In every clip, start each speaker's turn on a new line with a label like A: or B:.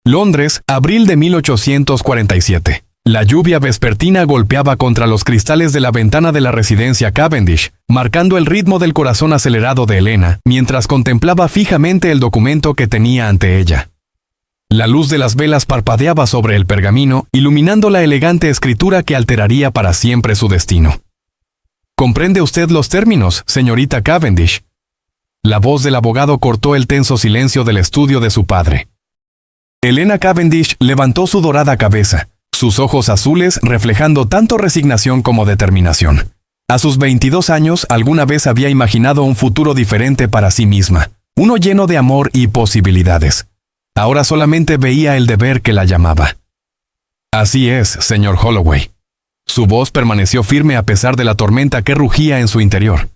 A: Londres, abril de 1847. La lluvia vespertina golpeaba contra los cristales de la ventana de la residencia Cavendish, marcando el ritmo del corazón acelerado de Helena, mientras contemplaba fijamente el documento que tenía ante ella. La luz de las velas parpadeaba sobre el pergamino, iluminando la elegante escritura que alteraría para siempre su destino. ¿Comprende usted los términos, señorita Cavendish? La voz del abogado cortó el tenso silencio del estudio de su padre. Helena Cavendish levantó su dorada cabeza, sus ojos azules reflejando tanto resignación como determinación. A sus 22 años alguna vez había imaginado un futuro diferente para sí misma, uno lleno de amor y posibilidades. Ahora solamente veía el deber que la llamaba. Así es, señor Holloway. Su voz permaneció firme a pesar de la tormenta que rugía en su interior.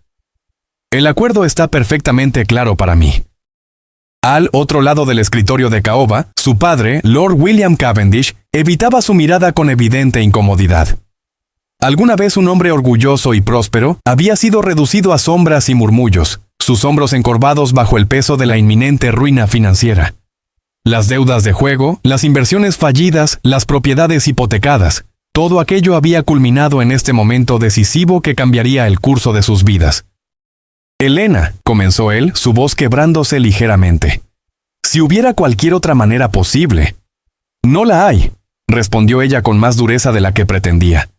A: El acuerdo está perfectamente claro para mí. Al otro lado del escritorio de caoba, su padre, Lord William Cavendish, evitaba su mirada con evidente incomodidad. Alguna vez un hombre orgulloso y próspero había sido reducido a sombras y murmullos, sus hombros encorvados bajo el peso de la inminente ruina financiera. Las deudas de juego, las inversiones fallidas, las propiedades hipotecadas, todo aquello había culminado en este momento decisivo que cambiaría el curso de sus vidas. Helena, comenzó él, su voz quebrándose ligeramente. Si hubiera cualquier otra manera posible. No la hay, respondió ella con más dureza de la que pretendía.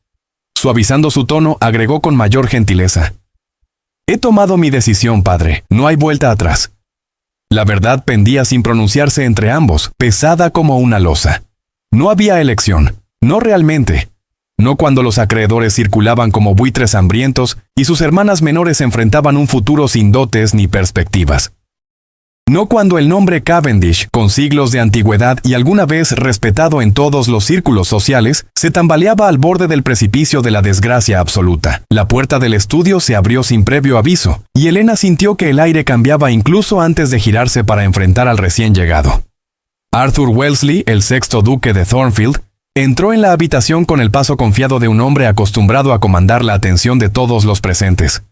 A: Suavizando su tono, agregó con mayor gentileza. He tomado mi decisión, padre, no hay vuelta atrás. La verdad pendía sin pronunciarse entre ambos, pesada como una losa. No había elección, no realmente. No cuando los acreedores circulaban como buitres hambrientos y sus hermanas menores enfrentaban un futuro sin dotes ni perspectivas. No cuando el nombre Cavendish, con siglos de antigüedad y alguna vez respetado en todos los círculos sociales, se tambaleaba al borde del precipicio de la desgracia absoluta. La puerta del estudio se abrió sin previo aviso, y Helena sintió que el aire cambiaba incluso antes de girarse para enfrentar al recién llegado. Arthur Wellesley, el sexto duque de Thornfield, entró en la habitación con el paso confiado de un hombre acostumbrado a comandar la atención de todos los presentes.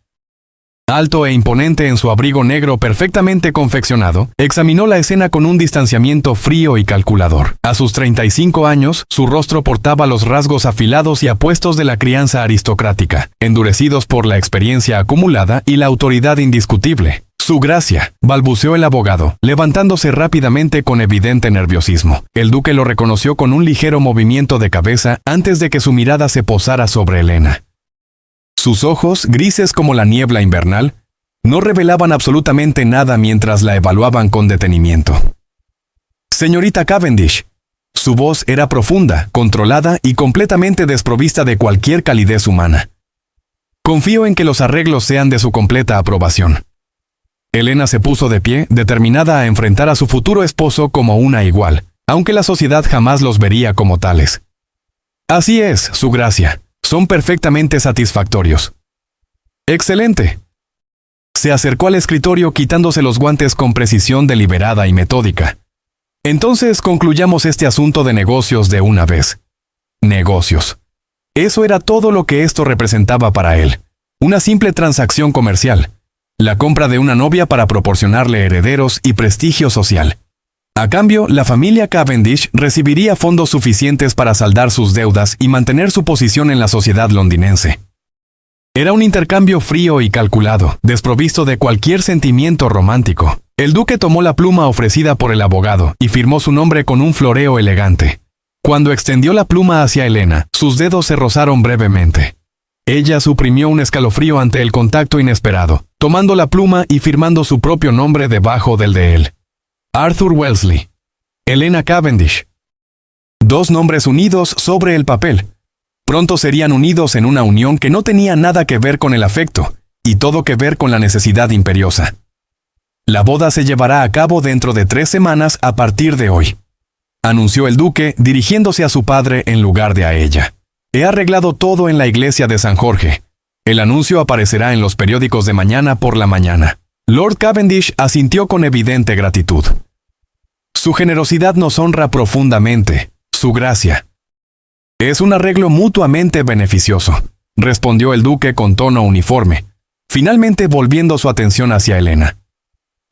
A: Alto e imponente en su abrigo negro perfectamente confeccionado, examinó la escena con un distanciamiento frío y calculador. A sus 35 años, su rostro portaba los rasgos afilados y apuestos de la crianza aristocrática, endurecidos por la experiencia acumulada y la autoridad indiscutible. Su gracia, balbuceó el abogado, levantándose rápidamente con evidente nerviosismo. El duque lo reconoció con un ligero movimiento de cabeza antes de que su mirada se posara sobre Helena. Sus ojos, grises como la niebla invernal, no revelaban absolutamente nada mientras la evaluaban con detenimiento. Señorita Cavendish. Su voz era profunda, controlada y completamente desprovista de cualquier calidez humana. Confío en que los arreglos sean de su completa aprobación. Helena se puso de pie, determinada a enfrentar a su futuro esposo como una igual, aunque la sociedad jamás los vería como tales. Así es, su gracia. Son perfectamente satisfactorios. Excelente. Se acercó al escritorio quitándose los guantes con precisión deliberada y metódica. Entonces concluyamos este asunto de negocios de una vez. Negocios. Eso era todo lo que esto representaba para él. Una simple transacción comercial. La compra de una novia para proporcionarle herederos y prestigio social. A cambio, la familia Cavendish recibiría fondos suficientes para saldar sus deudas y mantener su posición en la sociedad londinense. Era un intercambio frío y calculado, desprovisto de cualquier sentimiento romántico. El duque tomó la pluma ofrecida por el abogado y firmó su nombre con un floreo elegante. Cuando extendió la pluma hacia Helena, sus dedos se rozaron brevemente. Ella suprimió un escalofrío ante el contacto inesperado, tomando la pluma y firmando su propio nombre debajo del de él. Arthur Wellesley. Helena Cavendish. Dos nombres unidos sobre el papel. Pronto serían unidos en una unión que no tenía nada que ver con el afecto, y todo que ver con la necesidad imperiosa. La boda se llevará a cabo dentro de 3 semanas a partir de hoy, anunció el duque, dirigiéndose a su padre en lugar de a ella. He arreglado todo en la iglesia de San Jorge. El anuncio aparecerá en los periódicos de mañana por la mañana. Lord Cavendish asintió con evidente gratitud. Su generosidad nos honra profundamente, su gracia. Es un arreglo mutuamente beneficioso, respondió el duque con tono uniforme, finalmente volviendo su atención hacia Helena.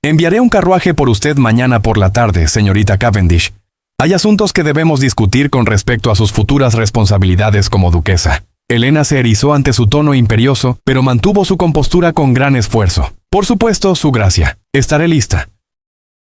A: Enviaré un carruaje por usted mañana por la tarde, señorita Cavendish. Hay asuntos que debemos discutir con respecto a sus futuras responsabilidades como duquesa. Elena se erizó ante su tono imperioso, pero mantuvo su compostura con gran esfuerzo. Por supuesto, su gracia. Estaré lista.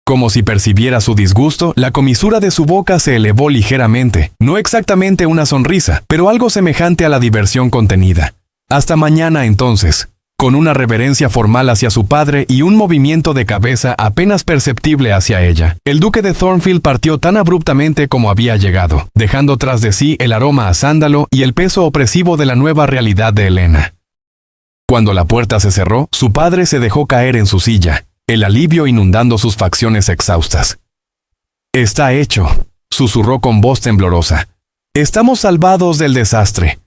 A: Como si percibiera su disgusto, la comisura de su boca se elevó ligeramente, no exactamente una sonrisa, pero algo semejante a la diversión contenida. Hasta mañana entonces. Con una reverencia formal hacia su padre y un movimiento de cabeza apenas perceptible hacia ella, el duque de Thornfield partió tan abruptamente como había llegado, dejando tras de sí el aroma a sándalo y el peso opresivo de la nueva realidad de Elena. Cuando la puerta se cerró, su padre se dejó caer en su silla, el alivio inundando sus facciones exhaustas. «Está hecho», susurró con voz temblorosa. «Estamos salvados del desastre».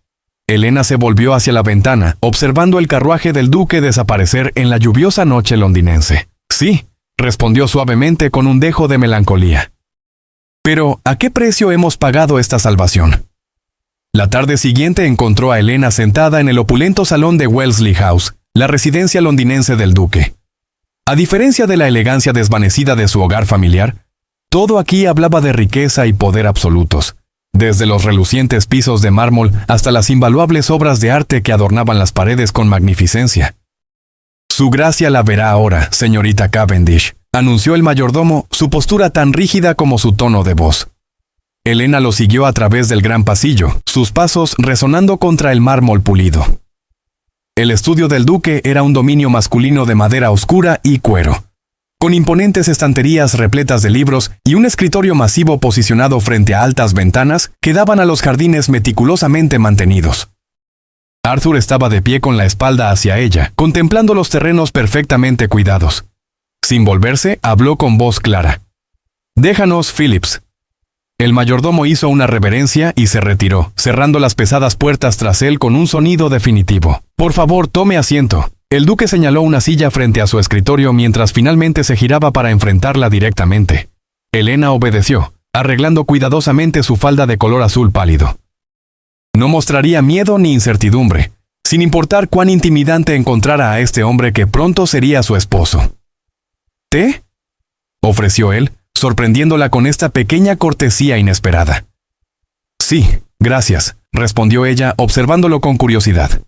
A: Elena se volvió hacia la ventana, observando el carruaje del duque desaparecer en la lluviosa noche londinense. «Sí», respondió suavemente con un dejo de melancolía. «Pero, ¿a qué precio hemos pagado esta salvación?» La tarde siguiente encontró a Elena sentada en el opulento salón de Wellesley House, la residencia londinense del duque. A diferencia de la elegancia desvanecida de su hogar familiar, todo aquí hablaba de riqueza y poder absolutos. Desde los relucientes pisos de mármol hasta las invaluables obras de arte que adornaban las paredes con magnificencia. «Su gracia la verá ahora, señorita Cavendish», anunció el mayordomo, su postura tan rígida como su tono de voz. Elena lo siguió a través del gran pasillo, sus pasos resonando contra el mármol pulido. El estudio del duque era un dominio masculino de madera oscura y cuero, con imponentes estanterías repletas de libros y un escritorio masivo posicionado frente a altas ventanas que daban a los jardines meticulosamente mantenidos. Arthur estaba de pie con la espalda hacia ella, contemplando los terrenos perfectamente cuidados. Sin volverse, habló con voz clara. «Déjanos, Phillips». El mayordomo hizo una reverencia y se retiró, cerrando las pesadas puertas tras él con un sonido definitivo. «Por favor, tome asiento». El duque señaló una silla frente a su escritorio mientras finalmente se giraba para enfrentarla directamente. Elena obedeció, arreglando cuidadosamente su falda de color azul pálido. No mostraría miedo ni incertidumbre, sin importar cuán intimidante encontrara a este hombre que pronto sería su esposo. «¿Té?», ofreció él, sorprendiéndola con esta pequeña cortesía inesperada. «Sí, gracias», respondió ella, observándolo con curiosidad.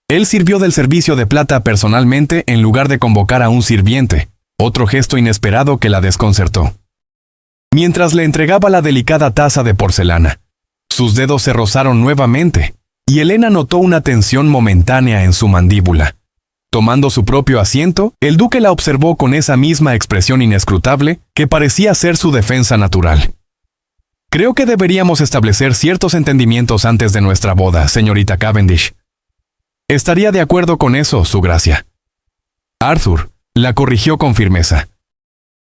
A: Él sirvió del servicio de plata personalmente en lugar de convocar a un sirviente, otro gesto inesperado que la desconcertó. Mientras le entregaba la delicada taza de porcelana, sus dedos se rozaron nuevamente, y Elena notó una tensión momentánea en su mandíbula. Tomando su propio asiento, el duque la observó con esa misma expresión inescrutable que parecía ser su defensa natural. «Creo que deberíamos establecer ciertos entendimientos antes de nuestra boda, señorita Cavendish». «Estaría de acuerdo con eso, su gracia». Arthur la corrigió con firmeza.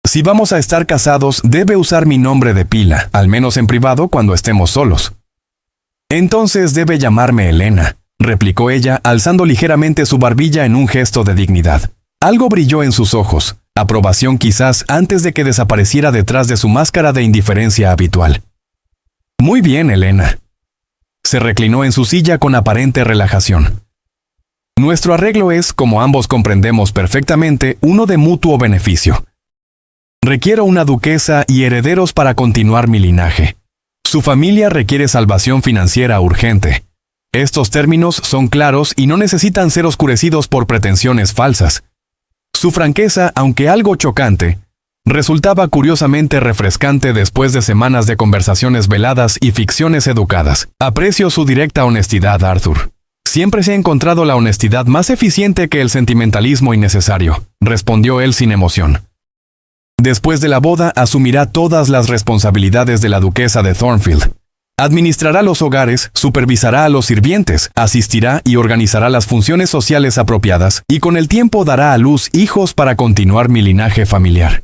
A: «Si vamos a estar casados, debe usar mi nombre de pila, al menos en privado cuando estemos solos». «Entonces debe llamarme Elena», replicó ella, alzando ligeramente su barbilla en un gesto de dignidad. Algo brilló en sus ojos, aprobación quizás antes de que desapareciera detrás de su máscara de indiferencia habitual. «Muy bien, Elena». Se reclinó en su silla con aparente relajación. «Nuestro arreglo es, como ambos comprendemos perfectamente, uno de mutuo beneficio. Requiero una duquesa y herederos para continuar mi linaje. Su familia requiere salvación financiera urgente. Estos términos son claros y no necesitan ser oscurecidos por pretensiones falsas». Su franqueza, aunque algo chocante, resultaba curiosamente refrescante después de semanas de conversaciones veladas y ficciones educadas. «Aprecio su directa honestidad, Arthur. Siempre se ha encontrado la honestidad más eficiente que el sentimentalismo innecesario», respondió él sin emoción. «Después de la boda asumirá todas las responsabilidades de la duquesa de Thornfield. Administrará los hogares, supervisará a los sirvientes, asistirá y organizará las funciones sociales apropiadas, y con el tiempo dará a luz hijos para continuar mi linaje familiar».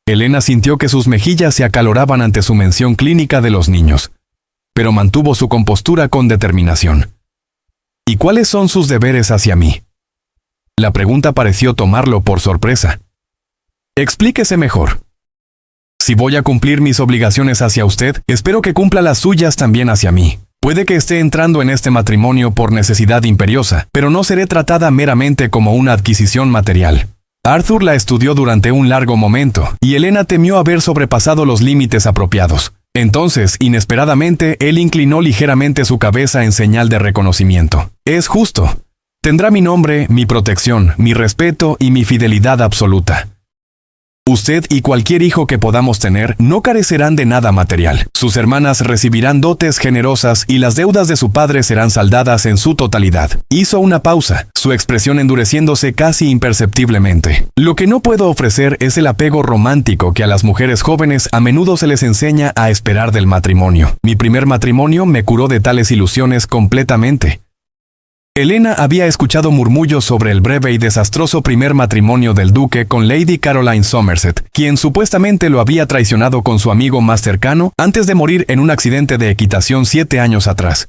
A: Elena sintió que sus mejillas se acaloraban ante su mención clínica de los niños, pero mantuvo su compostura con determinación. «¿Y cuáles son sus deberes hacia mí?». La pregunta pareció tomarlo por sorpresa. «Explíquese mejor». «Si voy a cumplir mis obligaciones hacia usted, espero que cumpla las suyas también hacia mí. Puede que esté entrando en este matrimonio por necesidad imperiosa, pero no seré tratada meramente como una adquisición material. Arthur la estudió durante un largo momento, y Helena temió haber sobrepasado los límites apropiados. Entonces, inesperadamente, él inclinó ligeramente su cabeza en señal de reconocimiento. Es justo. Tendrá mi nombre, mi protección, mi respeto y mi fidelidad absoluta. Usted y cualquier hijo que podamos tener no carecerán de nada material. Sus hermanas recibirán dotes generosas y las deudas de su padre serán saldadas en su totalidad. Hizo una pausa, su expresión endureciéndose casi imperceptiblemente. Lo que no puedo ofrecer es el apego romántico que a las mujeres jóvenes a menudo se les enseña a esperar del matrimonio. Mi primer matrimonio me curó de tales ilusiones completamente. Helena había escuchado murmullos sobre el breve y desastroso primer matrimonio del duque con Lady Caroline Somerset, quien supuestamente lo había traicionado con su amigo más cercano antes de morir en un accidente de equitación 7 años atrás.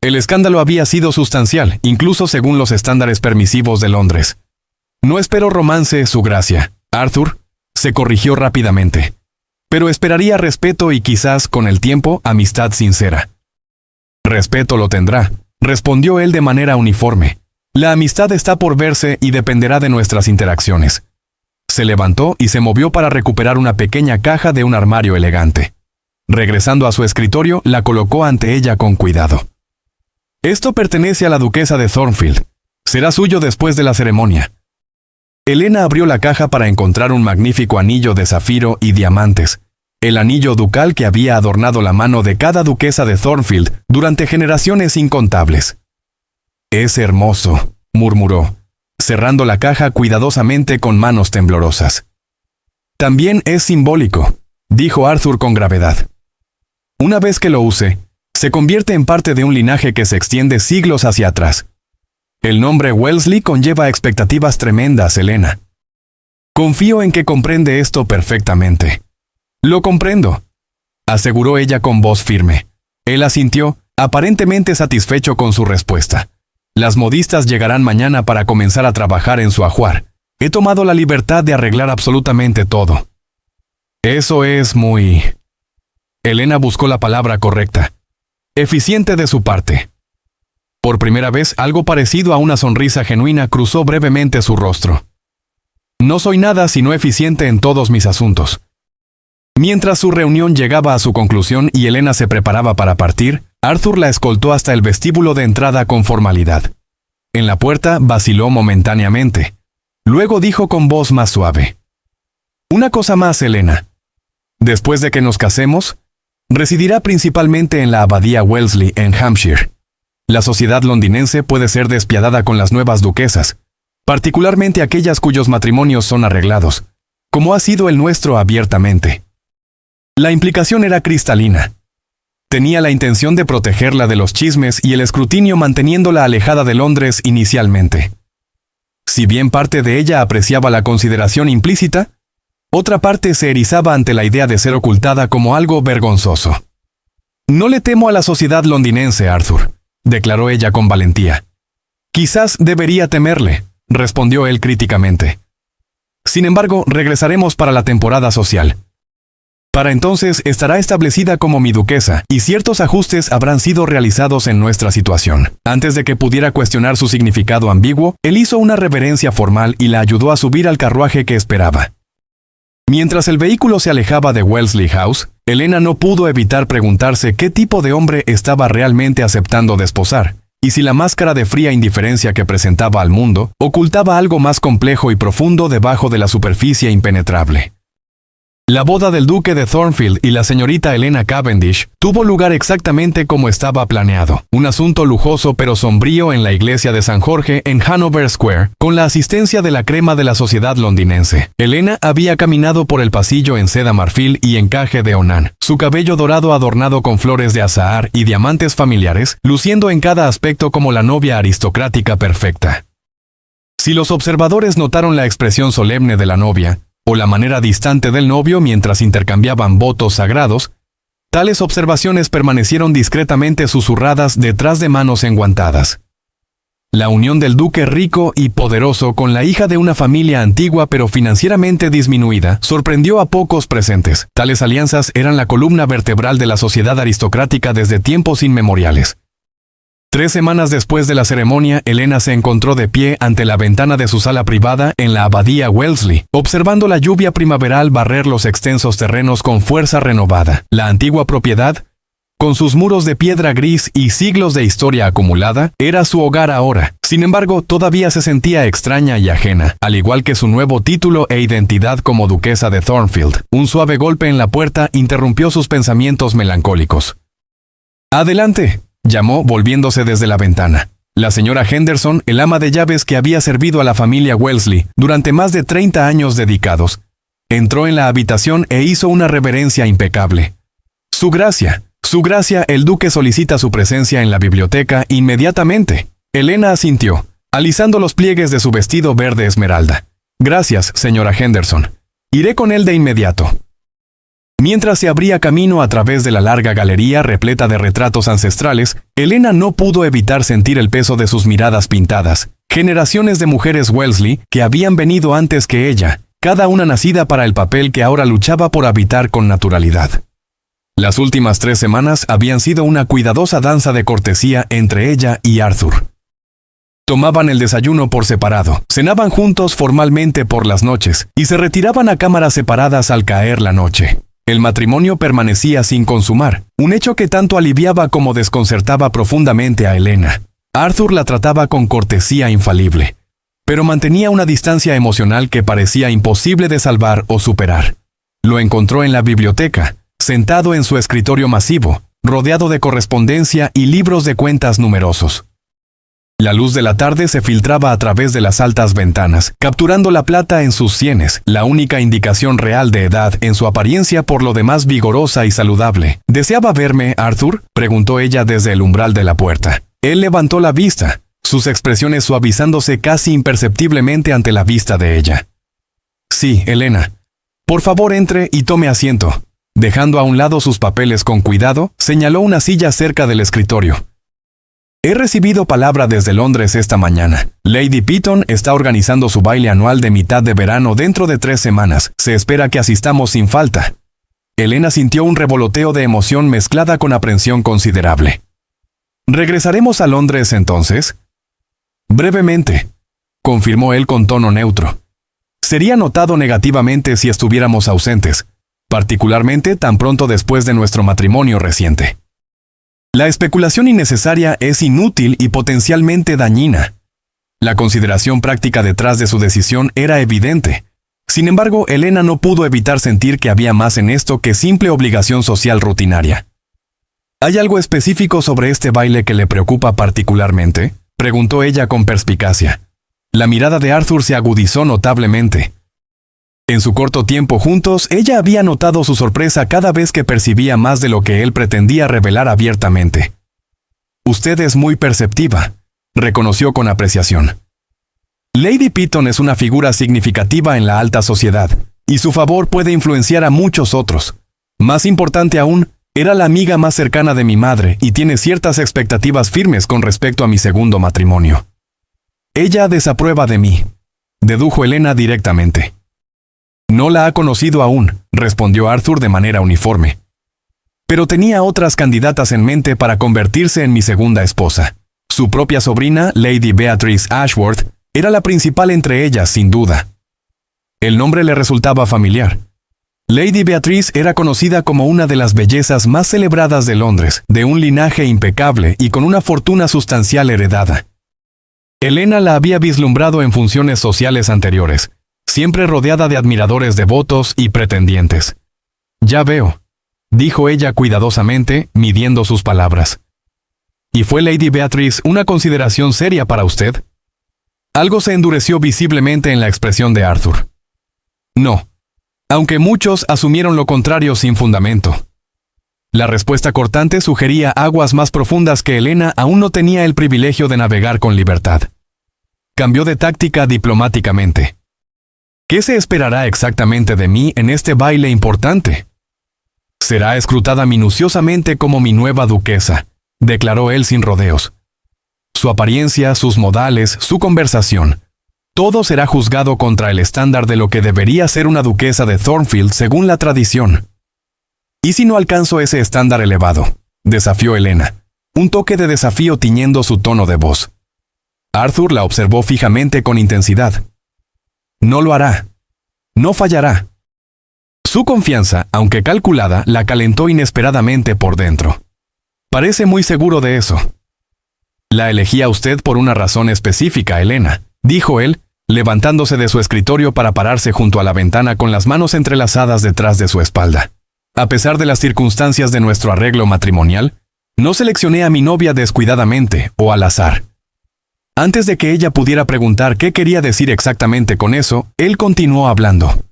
A: El escándalo había sido sustancial, incluso según los estándares permisivos de Londres. No espero romance, su gracia. Arthur se corrigió rápidamente. Pero esperaría respeto y quizás, con el tiempo, amistad sincera. Respeto lo tendrá, respondió él de manera uniforme. La amistad está por verse y dependerá de nuestras interacciones. Se levantó y se movió para recuperar una pequeña caja de un armario elegante. Regresando a su escritorio, la colocó ante ella con cuidado. Esto pertenece a la duquesa de Thornfield. Será suyo después de la ceremonia. Helena abrió la caja para encontrar un magnífico anillo de zafiro y diamantes, el anillo ducal que había adornado la mano de cada duquesa de Thornfield durante generaciones incontables. «Es hermoso», murmuró, cerrando la caja cuidadosamente con manos temblorosas. «También es simbólico», dijo Arthur con gravedad. «Una vez que lo use, se convierte en parte de un linaje que se extiende siglos hacia atrás. El nombre Wellesley conlleva expectativas tremendas, Helena. Confío en que comprende esto perfectamente». «Lo comprendo», aseguró ella con voz firme. Él asintió, aparentemente satisfecho con su respuesta. «Las modistas llegarán mañana para comenzar a trabajar en su ajuar. He tomado la libertad de arreglar absolutamente todo». «Eso es muy...». Helena buscó la palabra correcta. «Eficiente de su parte». Por primera vez, algo parecido a una sonrisa genuina cruzó brevemente su rostro. «No soy nada sino eficiente en todos mis asuntos». Mientras su reunión llegaba a su conclusión y Helena se preparaba para partir, Arthur la escoltó hasta el vestíbulo de entrada con formalidad. En la puerta vaciló momentáneamente. Luego dijo con voz más suave: «Una cosa más, Helena. Después de que nos casemos, residirá principalmente en la abadía Wellesley en Hampshire. La sociedad londinense puede ser despiadada con las nuevas duquesas, particularmente aquellas cuyos matrimonios son arreglados, como ha sido el nuestro abiertamente». La implicación era cristalina. Tenía la intención de protegerla de los chismes y el escrutinio manteniéndola alejada de Londres inicialmente. Si bien parte de ella apreciaba la consideración implícita, otra parte se erizaba ante la idea de ser ocultada como algo vergonzoso. «No le temo a la sociedad londinense, Arthur», declaró ella con valentía. «Quizás debería temerle», respondió él críticamente. «Sin embargo, regresaremos para la temporada social. Para entonces estará establecida como mi duquesa, y ciertos ajustes habrán sido realizados en nuestra situación». Antes de que pudiera cuestionar su significado ambiguo, él hizo una reverencia formal y la ayudó a subir al carruaje que esperaba. Mientras el vehículo se alejaba de Wellesley House, Helena no pudo evitar preguntarse qué tipo de hombre estaba realmente aceptando desposar, y si la máscara de fría indiferencia que presentaba al mundo ocultaba algo más complejo y profundo debajo de la superficie impenetrable. La boda del duque de Thornfield y la señorita Helena Cavendish tuvo lugar exactamente como estaba planeado, un asunto lujoso pero sombrío en la iglesia de San Jorge en Hanover Square, con la asistencia de la crema de la sociedad londinense. Helena había caminado por el pasillo en seda marfil y encaje de Onan, su cabello dorado adornado con flores de azahar y diamantes familiares, luciendo en cada aspecto como la novia aristocrática perfecta. Si los observadores notaron la expresión solemne de la novia, o la manera distante del novio mientras intercambiaban votos sagrados, tales observaciones permanecieron discretamente susurradas detrás de manos enguantadas. La unión del duque rico y poderoso con la hija de una familia antigua pero financieramente disminuida sorprendió a pocos presentes. Tales alianzas eran la columna vertebral de la sociedad aristocrática desde tiempos inmemoriales. 3 semanas después de la ceremonia, Elena se encontró de pie ante la ventana de su sala privada en la abadía Wellesley, observando la lluvia primaveral barrer los extensos terrenos con fuerza renovada. La antigua propiedad, con sus muros de piedra gris y siglos de historia acumulada, era su hogar ahora. Sin embargo, todavía se sentía extraña y ajena, al igual que su nuevo título e identidad como duquesa de Thornfield. Un suave golpe en la puerta interrumpió sus pensamientos melancólicos. «Adelante», llamó, volviéndose desde la ventana. La señora Henderson, el ama de llaves que había servido a la familia Wellesley durante más de 30 años dedicados, entró en la habitación e hizo una reverencia impecable. Su gracia, el duque solicita su presencia en la biblioteca inmediatamente». Elena asintió, alisando los pliegues de su vestido verde esmeralda. «Gracias, señora Henderson. Iré con él de inmediato». Mientras se abría camino a través de la larga galería repleta de retratos ancestrales, Elena no pudo evitar sentir el peso de sus miradas pintadas. Generaciones de mujeres Wellesley que habían venido antes que ella, cada una nacida para el papel que ahora luchaba por habitar con naturalidad. Las últimas 3 semanas habían sido una cuidadosa danza de cortesía entre ella y Arthur. Tomaban el desayuno por separado, cenaban juntos formalmente por las noches y se retiraban a cámaras separadas al caer la noche. El matrimonio permanecía sin consumar, un hecho que tanto aliviaba como desconcertaba profundamente a Elena. Arthur la trataba con cortesía infalible, pero mantenía una distancia emocional que parecía imposible de salvar o superar. Lo encontró en la biblioteca, sentado en su escritorio masivo, rodeado de correspondencia y libros de cuentas numerosos. La luz de la tarde se filtraba a través de las altas ventanas, capturando la plata en sus sienes, la única indicación real de edad en su apariencia por lo demás vigorosa y saludable. «¿Deseaba verme, Arthur?», preguntó ella desde el umbral de la puerta. Él levantó la vista, sus expresiones suavizándose casi imperceptiblemente ante la vista de ella. «Sí, Elena. Por favor, entre y tome asiento». Dejando a un lado sus papeles con cuidado, señaló una silla cerca del escritorio. «He recibido palabra desde Londres esta mañana. Lady Pitton está organizando su baile anual de mitad de verano dentro de 3 semanas. Se espera que asistamos sin falta». Elena sintió un revoloteo de emoción mezclada con aprensión considerable. «¿Regresaremos a Londres entonces?» «Brevemente», confirmó él con tono neutro. «Sería notado negativamente si estuviéramos ausentes, particularmente tan pronto después de nuestro matrimonio reciente. La especulación innecesaria es inútil y potencialmente dañina». La consideración práctica detrás de su decisión era evidente. Sin embargo, Elena no pudo evitar sentir que había más en esto que simple obligación social rutinaria. «¿Hay algo específico sobre este baile que le preocupa particularmente?», preguntó ella con perspicacia. La mirada de Arthur se agudizó notablemente. En su corto tiempo juntos, ella había notado su sorpresa cada vez que percibía más de lo que él pretendía revelar abiertamente. «Usted es muy perceptiva», reconoció con apreciación. «Lady Pitton es una figura significativa en la alta sociedad, y su favor puede influenciar a muchos otros. Más importante aún, era la amiga más cercana de mi madre y tiene ciertas expectativas firmes con respecto a mi segundo matrimonio. Ella desaprueba de mí», dedujo Elena directamente. «No la ha conocido aún», respondió Arthur de manera uniforme. «Pero tenía otras candidatas en mente para convertirse en mi segunda esposa. Su propia sobrina, Lady Beatrice Ashworth, era la principal entre ellas, sin duda». El nombre le resultaba familiar. Lady Beatrice era conocida como una de las bellezas más celebradas de Londres, de un linaje impecable y con una fortuna sustancial heredada. Elena la había vislumbrado en funciones sociales anteriores, siempre rodeada de admiradores devotos y pretendientes. «Ya veo», dijo ella cuidadosamente, midiendo sus palabras. «¿Y fue Lady Beatrice una consideración seria para usted?» Algo se endureció visiblemente en la expresión de Arthur. «No, aunque muchos asumieron lo contrario sin fundamento». La respuesta cortante sugería aguas más profundas que Elena aún no tenía el privilegio de navegar con libertad. Cambió de táctica diplomáticamente. «¿Qué se esperará exactamente de mí en este baile importante?» «Será escrutada minuciosamente como mi nueva duquesa», declaró él sin rodeos. «Su apariencia, sus modales, su conversación, todo será juzgado contra el estándar de lo que debería ser una duquesa de Thornfield según la tradición». «¿Y si no alcanzo ese estándar elevado?», desafió Elena. un toque de desafío tiñendo su tono de voz. Arthur la observó fijamente con intensidad. No lo hará. No fallará. Su confianza, aunque calculada, la calentó inesperadamente por dentro. Parece muy seguro de eso. La elegí a usted por una razón específica, Elena, dijo él, levantándose de su escritorio para pararse junto a la ventana con las manos entrelazadas detrás de su espalda. A pesar de las circunstancias de nuestro arreglo matrimonial, no seleccioné a mi novia descuidadamente o al azar. Antes de que ella pudiera preguntar qué quería decir exactamente con eso, él continuó hablando.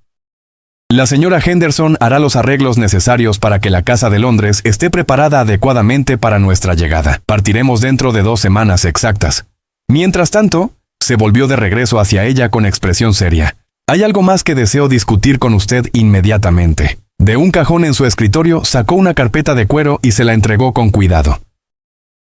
A: La señora Henderson hará los arreglos necesarios para que la casa de Londres esté preparada adecuadamente para nuestra llegada. Partiremos dentro de 2 semanas exactas. Mientras tanto, se volvió de regreso hacia ella con expresión seria. Hay algo más que deseo discutir con usted inmediatamente. De un cajón en su escritorio sacó una carpeta de cuero y se la entregó con cuidado.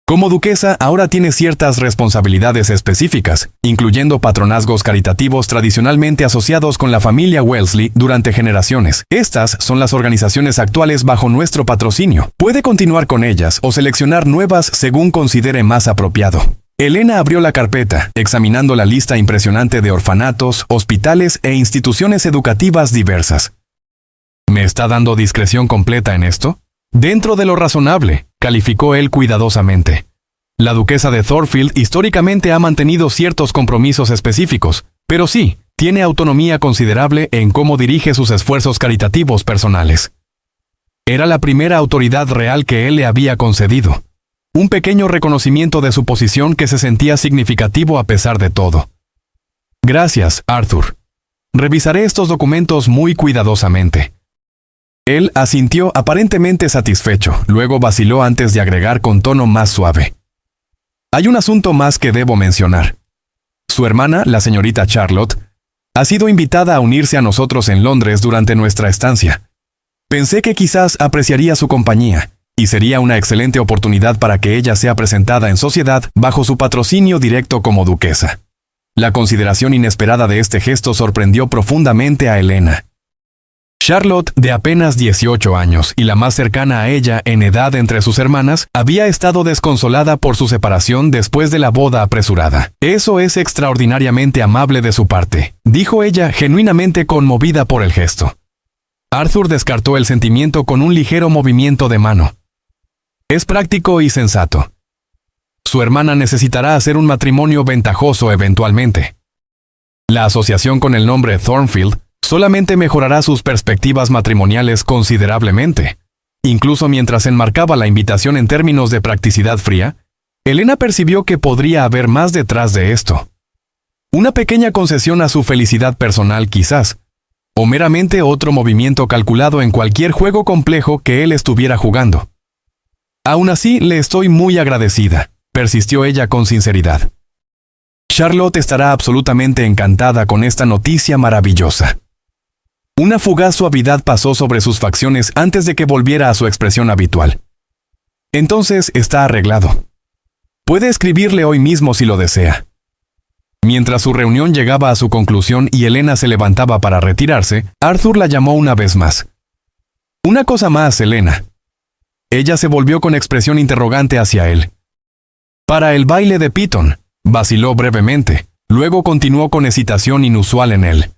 A: Como duquesa, ahora tiene ciertas responsabilidades específicas, incluyendo patronazgos caritativos tradicionalmente asociados con la familia Wellesley durante generaciones. Estas son las organizaciones actuales bajo nuestro patrocinio. Puede continuar con ellas o seleccionar nuevas según considere más apropiado. Elena abrió la carpeta, examinando la lista impresionante de orfanatos, hospitales e instituciones educativas diversas. ¿Me está dando discreción completa en esto? Dentro de lo razonable, calificó él cuidadosamente. La duquesa de Thornfield históricamente ha mantenido ciertos compromisos específicos, pero sí, tiene autonomía considerable en cómo dirige sus esfuerzos caritativos personales. Era la primera autoridad real que él le había concedido. Un pequeño reconocimiento de su posición que se sentía significativo a pesar de todo. Gracias, Arthur. Revisaré estos documentos muy cuidadosamente. Él asintió aparentemente satisfecho, luego vaciló antes de agregar con tono más suave. Hay un asunto más que debo mencionar. Su hermana, la señorita Charlotte, ha sido invitada a unirse a nosotros en Londres durante nuestra estancia. Pensé que quizás apreciaría su compañía, y sería una excelente oportunidad para que ella sea presentada en sociedad bajo su patrocinio directo como duquesa. La consideración inesperada de este gesto sorprendió profundamente a Elena. Charlotte, de apenas 18 años y la más cercana a ella en edad entre sus hermanas, había estado desconsolada por su separación después de la boda apresurada. Eso es extraordinariamente amable de su parte, dijo ella, genuinamente conmovida por el gesto. Arthur descartó el sentimiento con un ligero movimiento de mano. Es práctico y sensato. Su hermana necesitará hacer un matrimonio ventajoso eventualmente. La asociación con el nombre Thornfield solamente mejorará sus perspectivas matrimoniales considerablemente. Incluso mientras enmarcaba la invitación en términos de practicidad fría, Elena percibió que podría haber más detrás de esto. Una pequeña concesión a su felicidad personal quizás, o meramente otro movimiento calculado en cualquier juego complejo que él estuviera jugando. Aún así, le estoy muy agradecida, persistió ella con sinceridad. Charlotte estará absolutamente encantada con esta noticia maravillosa. Una fugaz suavidad pasó sobre sus facciones antes de que volviera a su expresión habitual. Entonces está arreglado. Puede escribirle hoy mismo si lo desea. Mientras su reunión llegaba a su conclusión y Elena se levantaba para retirarse, Arthur la llamó una vez más. Una cosa más, Elena. Ella se volvió con expresión interrogante hacia él. Para el baile de Piton, vaciló brevemente, luego continuó con hesitación inusual en él.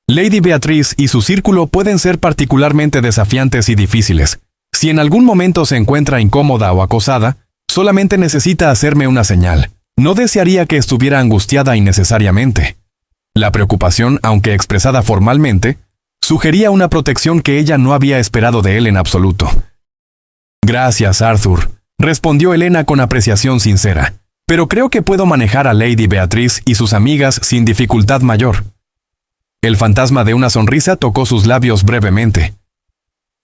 A: Lady Beatrice y su círculo pueden ser particularmente desafiantes y difíciles. Si en algún momento se encuentra incómoda o acosada, solamente necesita hacerme una señal. No desearía que estuviera angustiada innecesariamente. La preocupación, aunque expresada formalmente, sugería una protección que ella no había esperado de él en absoluto. Gracias, Arthur, respondió Elena con apreciación sincera. Pero creo que puedo manejar a Lady Beatrice y sus amigas sin dificultad mayor. El fantasma de una sonrisa tocó sus labios brevemente.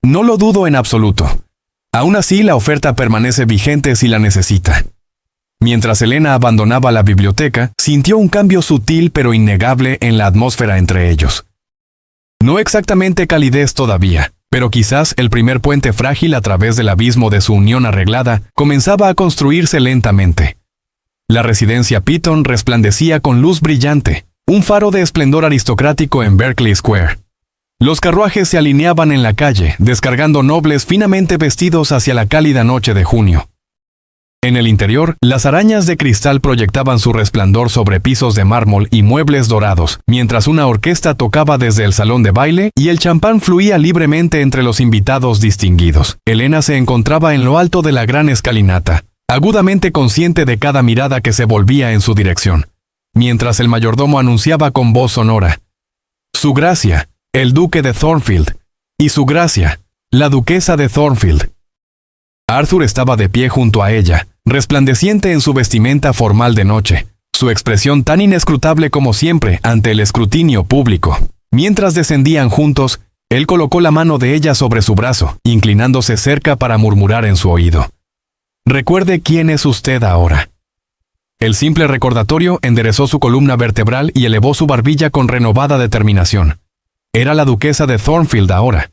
A: No lo dudo en absoluto. Aún así, la oferta permanece vigente si la necesita. Mientras Elena abandonaba la biblioteca, sintió un cambio sutil pero innegable en la atmósfera entre ellos. No exactamente calidez todavía, pero quizás el primer puente frágil a través del abismo de su unión arreglada comenzaba a construirse lentamente. La residencia Piton resplandecía con luz brillante, un faro de esplendor aristocrático en Berkeley Square. Los carruajes se alineaban en la calle, descargando nobles finamente vestidos hacia la cálida noche de junio. En el interior, las arañas de cristal proyectaban su resplandor sobre pisos de mármol y muebles dorados, mientras una orquesta tocaba desde el salón de baile y el champán fluía libremente entre los invitados distinguidos. Elena se encontraba en lo alto de la gran escalinata, agudamente consciente de cada mirada que se volvía en su dirección, mientras el mayordomo anunciaba con voz sonora: «Su Gracia, el Duque de Thornfield, y Su Gracia, la Duquesa de Thornfield». Arthur estaba de pie junto a ella, resplandeciente en su vestimenta formal de noche, su expresión tan inescrutable como siempre ante el escrutinio público. Mientras descendían juntos, él colocó la mano de ella sobre su brazo, inclinándose cerca para murmurar en su oído: «Recuerde quién es usted ahora». El simple recordatorio enderezó su columna vertebral y elevó su barbilla con renovada determinación. Era la duquesa de Thornfield ahora.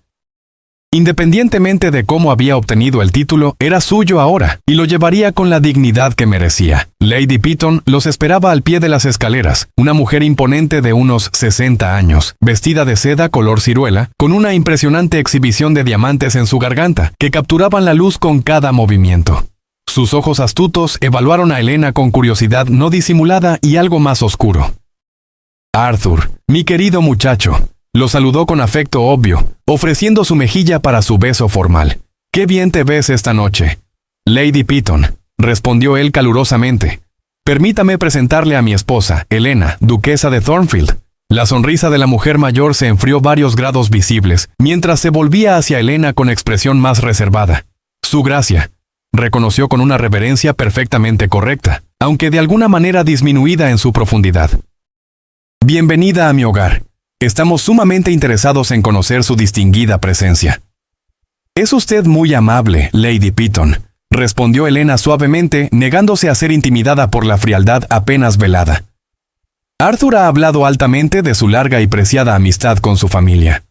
A: Independientemente de cómo había obtenido el título, era suyo ahora, y lo llevaría con la dignidad que merecía. Lady Pitton los esperaba al pie de las escaleras, una mujer imponente de unos 60 años, vestida de seda color ciruela, con una impresionante exhibición de diamantes en su garganta, que capturaban la luz con cada movimiento. Sus ojos astutos evaluaron a Elena con curiosidad no disimulada y algo más oscuro. «Arthur, mi querido muchacho», lo saludó con afecto obvio, ofreciendo su mejilla para su beso formal. «Qué bien te ves esta noche». «Lady Pitton», respondió él calurosamente. «Permítame presentarle a mi esposa, Elena, duquesa de Thornfield». La sonrisa de la mujer mayor se enfrió varios grados visibles, mientras se volvía hacia Elena con expresión más reservada. «Su Gracia», reconoció con una reverencia perfectamente correcta, aunque de alguna manera disminuida en su profundidad. «Bienvenida a mi hogar. Estamos sumamente interesados en conocer su distinguida presencia». «Es usted muy amable, Lady Pitton», respondió Elena suavemente, negándose a ser intimidada por la frialdad apenas velada. «Arthur ha hablado altamente de su larga y preciada amistad con su familia».